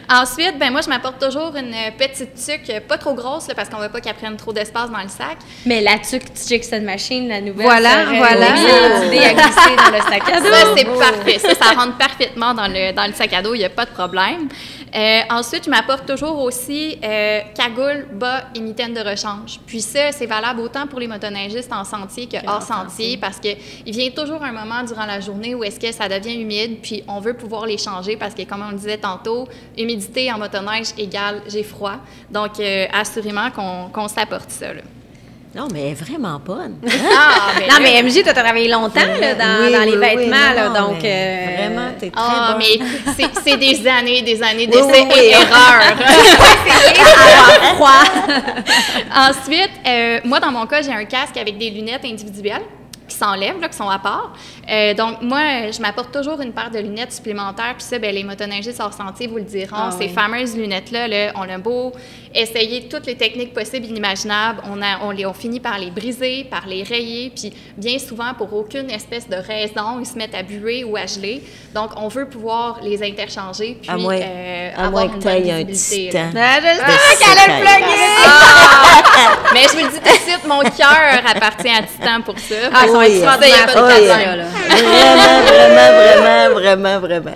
Ensuite, moi, je m'apporte toujours une petite tuque, pas trop grosse, là, parce qu'on ne veut pas qu'elle prenne trop d'espace dans le sac. Mais la tuque Jackson Machine, la nouvelle, voilà. L'idée à glisser dans le sac à dos. Ça, c'est parfait. Ça rentre parfaitement dans le sac à dos, il n'y a pas de problème. Ensuite, je m'apporte toujours aussi cagoule, bas et mitaine de rechange. Puis ça, c'est valable autant pour les motoneigistes en sentier que hors sentier parce qu'il vient toujours un moment durant la journée où est-ce que ça devient humide, puis on veut pouvoir les changer parce que, comme on le disait tantôt, humidité en motoneige égale j'ai froid. Donc, assurément qu'on s'apporte ça, là. Non, mais elle est vraiment bonne. Non, mais MJ, tu as travaillé longtemps là, dans les vêtements, là, donc... Vraiment, t'es très bonne. Mais c'est des années d'essais et erreurs. Ensuite, moi, dans mon cas, j'ai un casque avec des lunettes individuelles qui s'enlèvent, là, qui sont à part. Donc, moi, je m'apporte toujours une paire de lunettes supplémentaires. Puis ça, les motoneigistes hors sentier vous le diront. Ces fameuses lunettes-là, on a beau essayer toutes les techniques possibles et inimaginables. On finit par les briser, par les rayer. Puis bien souvent, pour aucune espèce de raison, ils se mettent à buer ou à geler. Donc, on veut pouvoir les interchanger puis avoir une bonne visibilité. Je sais qu'elle a le plugué! Mais je vous le dis tout de suite, mon cœur appartient à Titan pour ça. Ils sont extraordinaires. Vraiment.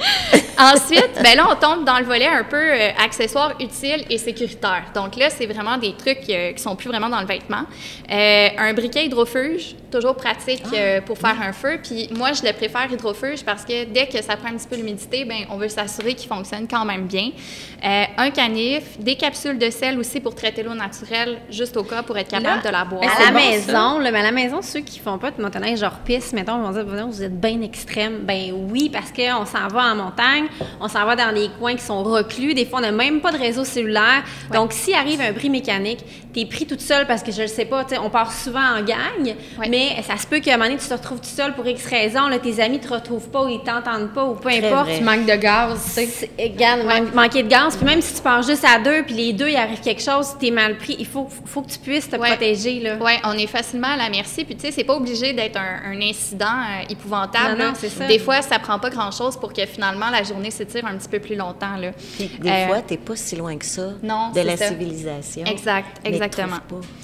Ensuite, ben là, on tombe dans le volet un peu accessoires utiles et sécuritaires. Donc là, c'est vraiment des trucs qui sont plus vraiment dans le vêtement. Un briquet hydrofuge, toujours pratique pour faire un feu. Puis moi, je le préfère hydrofuge parce que dès que ça prend un petit peu l'humidité, ben on veut s'assurer qu'il fonctionne quand même bien. Un canif, des capsules de sel aussi pour traiter l'eau naturelle, juste au cas pour être capable de la boire. À la maison, là, mais à la maison, ceux qui font pas de motoneige genre piste, mettons, vont dire, vous êtes bien extrême. Ben oui, parce qu'on s'en va en montagne, on s'en va dans des coins qui sont reclus. Des fois, on n'a même pas de réseau cellulaire. Ouais. Donc, s'il arrive un bris mécanique, t'es pris toute seule parce que je le sais pas, on part souvent en gang, mais ça se peut qu'à un moment donné, tu te retrouves toute seule pour X raison. Là, tes amis te retrouvent pas ou ils t'entendent pas ou peu importe. Tu manques de gaz, tu sais. Manquer de gaz. Puis même si tu pars juste à deux, puis les deux, il arrive quelque chose, t'es mal pris, il faut que tu puisses te protéger. Oui, on est facilement à la merci. Puis, tu sais, c'est pas obligé d'être un incident épouvantable. Non, c'est ça. Des fois, ça prend pas grand-chose pour que finalement la journée s'étire un petit peu plus longtemps. Là. Puis, des fois, t'es pas si loin que ça de la civilisation. Exactement.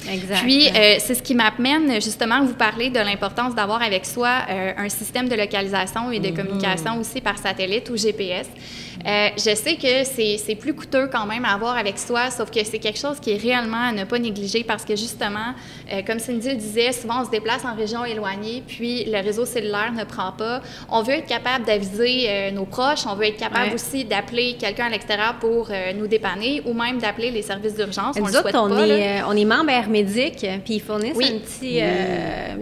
Exact. Puis, c'est ce qui m'amène justement à vous parler de l'importance d'avoir avec soi un système de localisation et de communication aussi par satellite ou GPS. Je sais que c'est plus coûteux quand même à avoir avec soi, sauf que c'est quelque chose qui est réellement à ne pas négliger parce que justement, comme Cindy le disait, souvent on se déplace en région éloignée, puis le réseau cellulaire ne prend pas. On veut être capable d'aviser nos proches, on veut être capable aussi d'appeler quelqu'un à l'extérieur pour nous dépanner ou même d'appeler les services d'urgence. Nous autres, on est membre Air Médic, puis ils fournissent un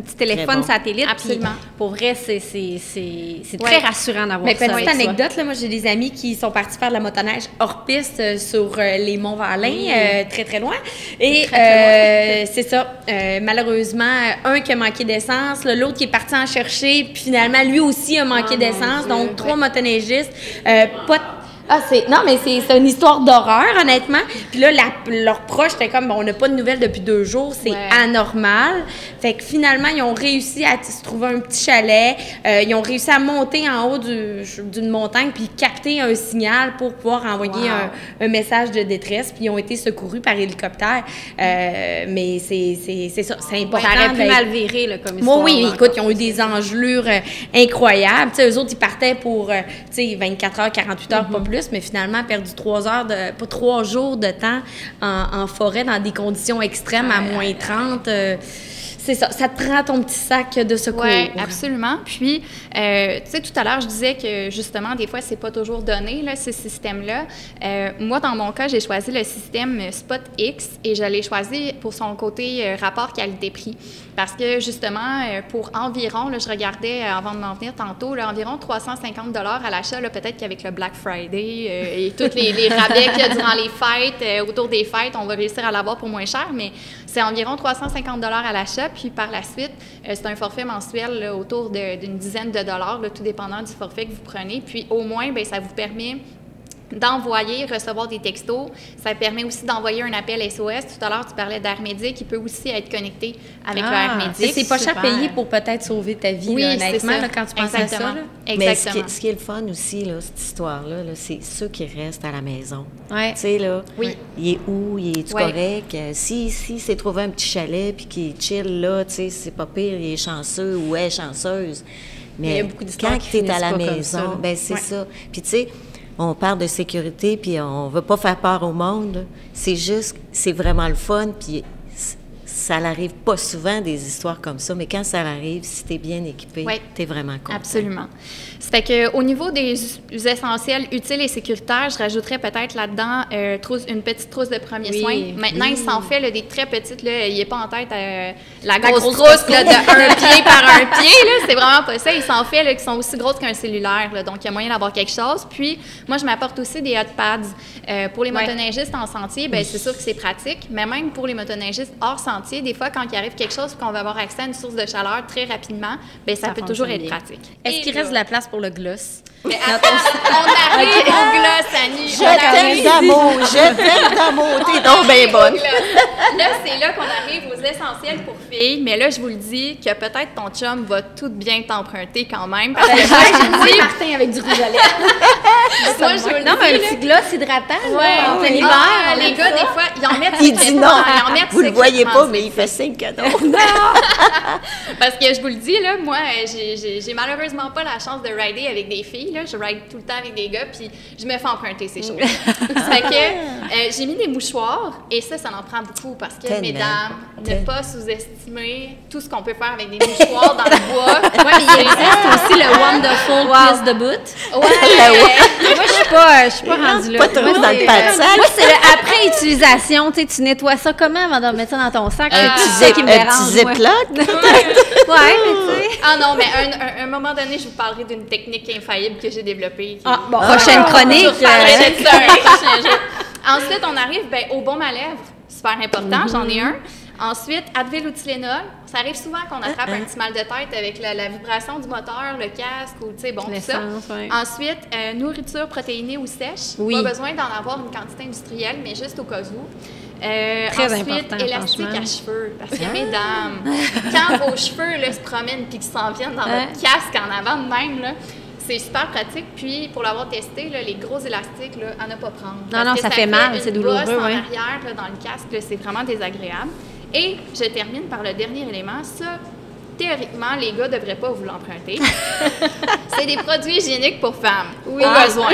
petit téléphone satellite. Absolument. Pour vrai, c'est très rassurant d'avoir ça. Mais petite anecdote, là, moi j'ai des amis qui sont partis faire de la motoneige hors piste sur les Monts Valin, très très loin. Et c'est ça. Malheureusement, un qui a manqué d'essence, l'autre qui est parti en chercher, puis finalement lui aussi a manqué d'essence. Donc 3 motoneigistes, pas non, mais c'est une histoire d'horreur, honnêtement. Puis là, leurs proches étaient comme, on n'a pas de nouvelles depuis 2 jours, c'est anormal. Fait que finalement, ils ont réussi à se trouver un petit chalet. Ils ont réussi à monter en haut d'une montagne puis capter un signal pour pouvoir envoyer un message de détresse. Puis ils ont été secourus par hélicoptère. Mais c'est ça, c'est important. Ça aurait pu mal virer, là, comme histoire. Oui, écoute, ils ont eu des engelures incroyables. T'sais, eux autres, ils partaient pour 24 heures, 48 heures, pas plus. Mais finalement, perdu 3 jours de temps en forêt dans des conditions extrêmes à moins 30. C'est ça, ça te prend ton petit sac de secours. Oui, absolument. Puis, tu sais, tout à l'heure, je disais que, justement, des fois, c'est pas toujours donné, là, ce système-là. Moi, dans mon cas, j'ai choisi le système Spot X et je l'ai choisi pour son côté rapport qualité-prix. Parce que, justement, pour environ, là, je regardais avant de m'en venir tantôt, là, environ 350 $ à l'achat, peut-être qu'avec le Black Friday et tous les rabais qu'il y a durant les fêtes, autour des fêtes, on va réussir à l'avoir pour moins cher, mais c'est environ 350 $ à l'achat. Puis par la suite, c'est un forfait mensuel là, autour d'une dizaine de dollars, là, tout dépendant du forfait que vous prenez. Puis au moins, bien, ça vous permet d'envoyer, recevoir des textos. Ça permet aussi d'envoyer un appel SOS. Tout à l'heure, tu parlais d'Air Médic, qui peut aussi être connecté avec le Air Médic. C'est pas cher payé pour peut-être sauver ta vie, oui, là, honnêtement, là, quand tu penses à ça. Là. Exactement. Mais ce qui est le fun aussi, là, cette histoire-là, c'est ceux qui restent à la maison. Ouais. Tu sais, là, oui. Il est où? Il est-tu correct? Si s'est trouvé un petit chalet puis qu'il chill là, tu sais, c'est pas pire, il est chanceux ou elle est chanceuse. Mais il y a beaucoup d'histoires quand tu es à la maison, ça, ben c'est ça. Puis tu sais, on parle de sécurité, puis on veut pas faire peur au monde. C'est juste, c'est vraiment le fun, puis ça n'arrive pas souvent, des histoires comme ça, mais quand ça arrive, si tu es bien équipé, tu es vraiment content. Absolument. Ça fait qu'au niveau des essentiels utiles et sécuritaires, je rajouterais peut-être là-dedans une petite trousse de premiers soins. Maintenant, il s'en fait des très petites, là, il n'est pas en tête la grosse trousse là, de un pied par un pied. C'est vraiment pas ça. Il s'en fait là, qui sont aussi grosses qu'un cellulaire. Là, donc, il y a moyen d'avoir quelque chose. Puis, moi, je m'apporte aussi des hot pads. Pour les motoneigistes en sentier, bien, c'est sûr que c'est pratique, mais même pour les motoneigistes hors sentier, des fois, quand il arrive quelque chose et qu'on va avoir accès à une source de chaleur très rapidement, bien, ça peut toujours être pratique. Est-ce qu'il reste de la place pour le gloss? Mais attends, on arrive au gloss, Annie. Je t'aime d'amour, t'es donc bien bonne. là, c'est là qu'on arrive aux essentiels pour filles. Mais là, je vous le dis que peut-être ton chum va tout bien t'emprunter quand même. Parce que moi, je dis Martin avec du rouge à lèvres. moi, je vous le Non, mais un dis, petit gloss hydratant, ouais, là, en plein les hiver. les gars, des fois, ils en mettent Il dit non. Ils en mettent Vous le voyez pas, secrètement, mais il fait signe que non. Parce que je vous le dis, là, moi, j'ai malheureusement pas la chance de rider avec des filles. Là. Je ride tout le temps avec des gars, puis je me fais emprunter ces choses. Ça fait que j'ai mis des mouchoirs, et ça en prend beaucoup parce que, Tellement. mesdames, ne pas sous-estimer tout ce qu'on peut faire avec des mouchoirs dans le bois. Ouais, mais il existe aussi le Wonderful Kiss the Boot. Ouais, Moi, je suis pas rendue là. Pas trop Moi, dans c'est- le pas de sac. Moi, c'est le après utilisation. Tu sais, tu nettoies ça comment avant de remettre ça dans ton sac? Un C'est petit ça qui me dérange, moi. ziploc. Ouais, mais tu sais. Ah non, mais à un moment donné, je vous parlerai d'une technique infaillible que j'ai développée. Ah, bon, prochaine chronique. Je vous parlerai de ça un prochain jour. Ensuite, on arrive au baume à lèvres. Super important, j'en ai un. Ensuite, Advil ou Tylenol. Ça arrive souvent qu'on attrape un petit mal de tête avec la vibration du moteur, le casque ou, tu sais, bon, tout ça. L'essence, ouais. Ensuite, nourriture protéinée ou sèche. Oui. Pas besoin d'en avoir une quantité industrielle, mais juste au cas où. Très ensuite, important, élastique franchement. à cheveux. Parce que, mesdames, quand vos cheveux là, se promènent puis qu'ils s'en viennent dans votre casque en avant de même, là, c'est super pratique. Puis, pour l'avoir testé, là, les gros élastiques, là, à ne pas prendre. Non, non, Parce que ça fait mal, une c'est douloureux, bosse en ouais. arrière, là, dans le casque, là, c'est vraiment désagréable. Et je termine par le dernier élément. Ça, théoriquement, les gars ne devraient pas vous l'emprunter. C'est des produits hygiéniques pour femmes. Oui. Au besoin.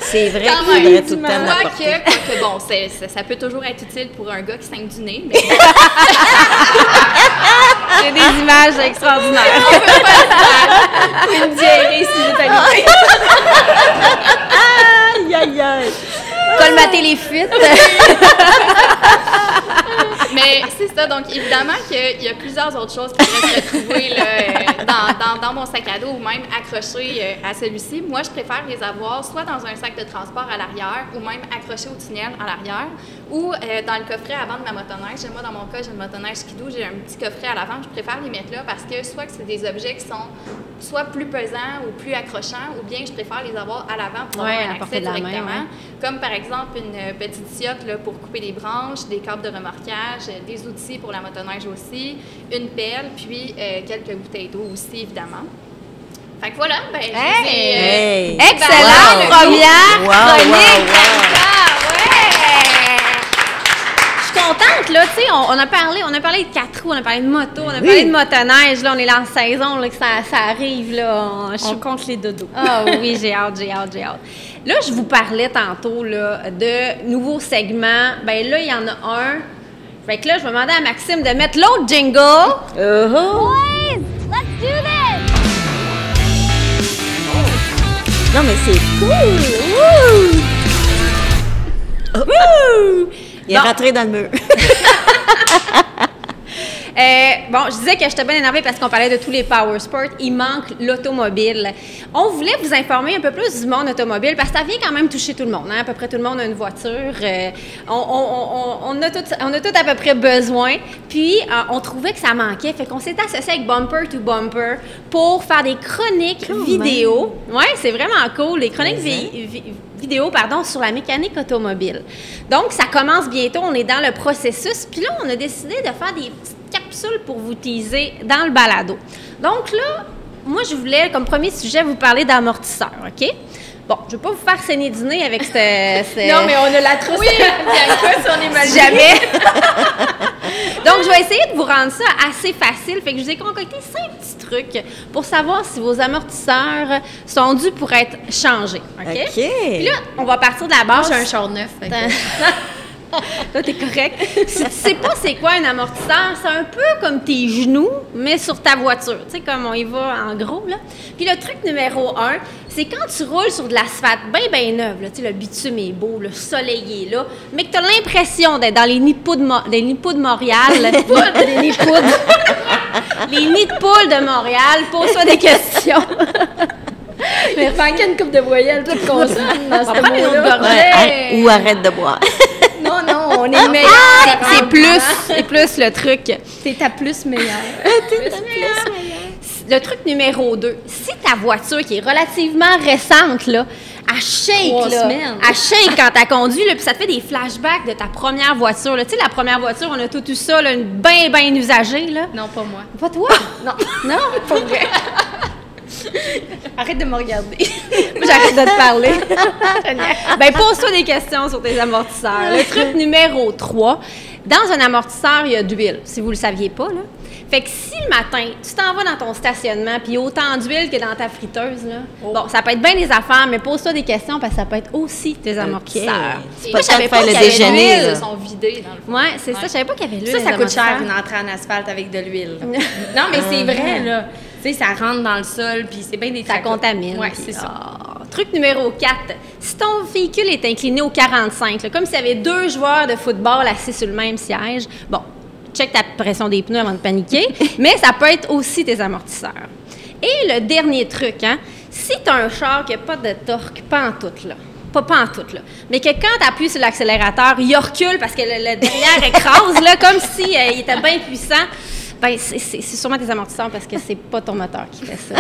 C'est vrai Quand qu'il même, faudrait tout le temps l'apporter. quoique, bon, ça peut toujours être utile pour un gars qui saigne du nez, mais J'ai des images extraordinaires. Une diarrhée simultanée. Aïe, aïe, aïe. Colmater les fuites. Mais c'est ça, donc évidemment qu'il y a plusieurs autres choses qui pourraient se retrouver là, dans mon sac à dos ou même accrochées à celui-ci. Moi, je préfère les avoir soit dans un sac de transport à l'arrière ou même accrochés au tunnel à l'arrière ou dans le coffret avant de ma motoneige. Moi, dans mon cas, j'ai une motoneige skidoo, j'ai un petit coffret à l'avant. Je préfère les mettre là parce que soit que c'est des objets qui sont soit plus pesants ou plus accrochants ou bien je préfère les avoir à l'avant pour Ouais, avoir à un portée accès de la main, directement. ouais. Comme par exemple une petite ciotte là, pour couper des branches, des câbles de remorquage, des outils pour la motoneige aussi, une pelle, puis quelques bouteilles d'eau aussi, évidemment. Fait que voilà, ben, je vous ai, Hey! Excellente Wow. première Wow, chronique. wow, wow. Je suis contente, là, tu sais, on a parlé de 4 roues, on a parlé de moto, on a parlé de motoneige, là, on est dans la saison, là, que ça arrive, là. On compte les dodos. Ah oui, j'ai hâte. Là, je vous parlais tantôt, là, de nouveaux segments. Ben là, il y en a un. Fait que là, je vais demander à Maxime de mettre l'autre jingle. Boys, let's do this! Non, mais c'est cool! Wouh! Wouh! Il est Bon. rentré dans le mur. Bon, je disais que j'étais bien énervée parce qu'on parlait de tous les power sports. Il manque l'automobile. On voulait vous informer un peu plus du monde automobile parce que ça vient quand même toucher tout le monde. Hein? À peu près tout le monde a une voiture. On a tout à peu près besoin. Puis, on trouvait que ça manquait. Fait qu'on s'est associé avec Bumper to Bumper pour faire des chroniques vidéo. Oui, c'est vraiment cool. Les chroniques vidéo sur la mécanique automobile. Donc, ça commence bientôt. On est dans le processus. Puis là, on a décidé de faire des petites capsules pour vous teaser dans le balado. Donc là, moi, je voulais, comme premier sujet, vous parler d'amortisseurs, OK? Bon, je ne vais pas vous faire saigner du nez avec ce... Non, mais on a la trousse. Oui, Bianca, si on est mal. Jamais. Donc, je vais essayer de vous rendre ça assez facile. Fait que je vous ai concocté 5 petits trucs pour savoir si vos amortisseurs sont dus pour être changés, OK? OK. Puis là, on va partir de la base. J'ai un char neuf. fait que- Là, t'es correct. Si tu sais pas c'est quoi un amortisseur, c'est un peu comme tes genoux, mais sur ta voiture. Tu sais, comme on y va en gros, là. Puis le truc numéro 1, c'est quand tu roules sur de l'asphalte bien neuve, là, tu sais, le bitume est beau, le soleil est là, mais que tu as l'impression d'être dans les nids de Montréal. Les nids de poudre. Les nids de poules de Montréal. Pose-toi des questions. Mais manquait une coupe de voyelles toute consonne dans ce prendre une autre mot-là. gorgée. Ou arrête de boire. Non, on est meilleur. C'est plus le truc. T'es ta plus meilleure. Le truc numéro 2, si ta voiture qui est relativement récente, là, elle shake, 3 là. semaines. Elle shake quand t'as conduit, là, puis ça te fait des flashbacks de ta première voiture, là. Tu sais, la première voiture, on a tout eu ça, là, une bien usagée, là. Non, pas moi. Pas toi? Non. Non? Pas vrai. Arrête de me regarder. Moi, j'arrête de te parler. Ben, pose-toi des questions sur tes amortisseurs. Le truc numéro 3, dans un amortisseur, il y a d'huile, si vous ne le saviez pas, là. Fait que si le matin, tu t'en vas dans ton stationnement, puis autant d'huile que dans ta friteuse, là, bon, ça peut être bien des affaires, mais pose-toi des questions parce que ça peut être aussi tes amortisseurs. C'est Moi, pas je savais le temps de pas faire qu'il le y avait de déjeuner, l'huile. là. Ils sont vidés, dans le fond. Ouais, c'est ça. Je savais pas qu'il y avait de l'huile. Ça dans coûte les cher, amortisseurs. une entrée en asphalte avec de l'huile. Non, mais c'est vrai, là. Tu sais, ça rentre dans le sol, puis c'est bien des... Ça contamine. Oui, puis, c'est ça. Truc numéro 4. Si ton véhicule est incliné au 45, là, comme s'il y avait 2 joueurs de football assis sur le même siège, bon, check ta pression des pneus avant de paniquer, mais ça peut être aussi tes amortisseurs. Et le dernier truc, hein, si tu as un char qui n'a pas de torque, pas en tout, là. Pas en tout, là. Mais que quand tu appuies sur l'accélérateur, il recule parce que le derrière écrase, là, comme si il était bien puissant. Ben, c'est sûrement tes amortisseurs parce que c'est pas ton moteur qui fait ça.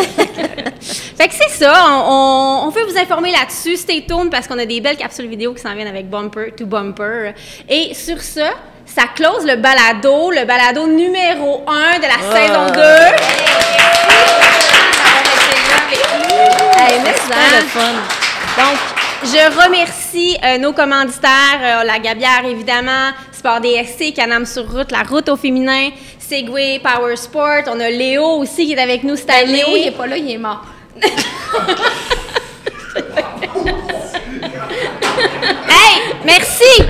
Fait que c'est ça. On veut vous informer là-dessus. Stay tuned parce qu'on a des belles capsules vidéo qui s'en viennent avec Bumper to Bumper. Et sur ça close le balado numéro 1 de la saison 2. Hey, mais ça, le fun. Donc, je remercie nos commanditaires, la Gabière évidemment, Sport DSC, Can-Am sur route, la route au féminin, Segway, Power Sport. On a Léo aussi qui est avec nous cette année. Léo, il n'est pas là, il est mort. Hey, merci!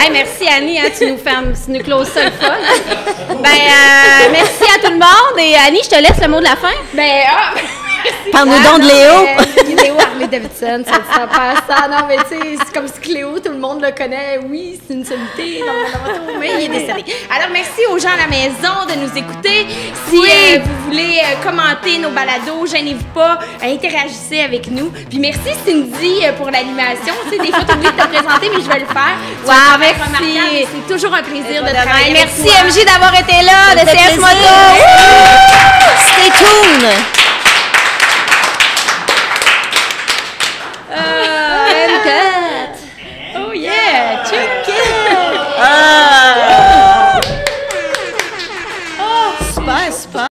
Hey, merci Annie, hein, tu nous closes ça le fun. Hein? Ben, merci à tout le monde et Annie, je te laisse le mot de la fin. Ben, Parle-nous donc de Léo. Léo Harley-Davidson, ça ne pas ça. Non, mais tu sais, c'est comme si Cléo, tout le monde le connaît. Oui, c'est une sommité dans mon auto, mais il est décédé. Alors, merci aux gens à la maison de nous écouter. Si vous voulez commenter nos balados, gênez-vous pas, interagissez avec nous. Puis merci Cindy pour l'animation. Tu sais, des fois, tu oublies de te présenter, mais je vais le faire. Wow, merci. Remarquable, c'est toujours un plaisir de travailler avec Merci toi. MJ d'avoir été là, de CS Moto. Stay tuned.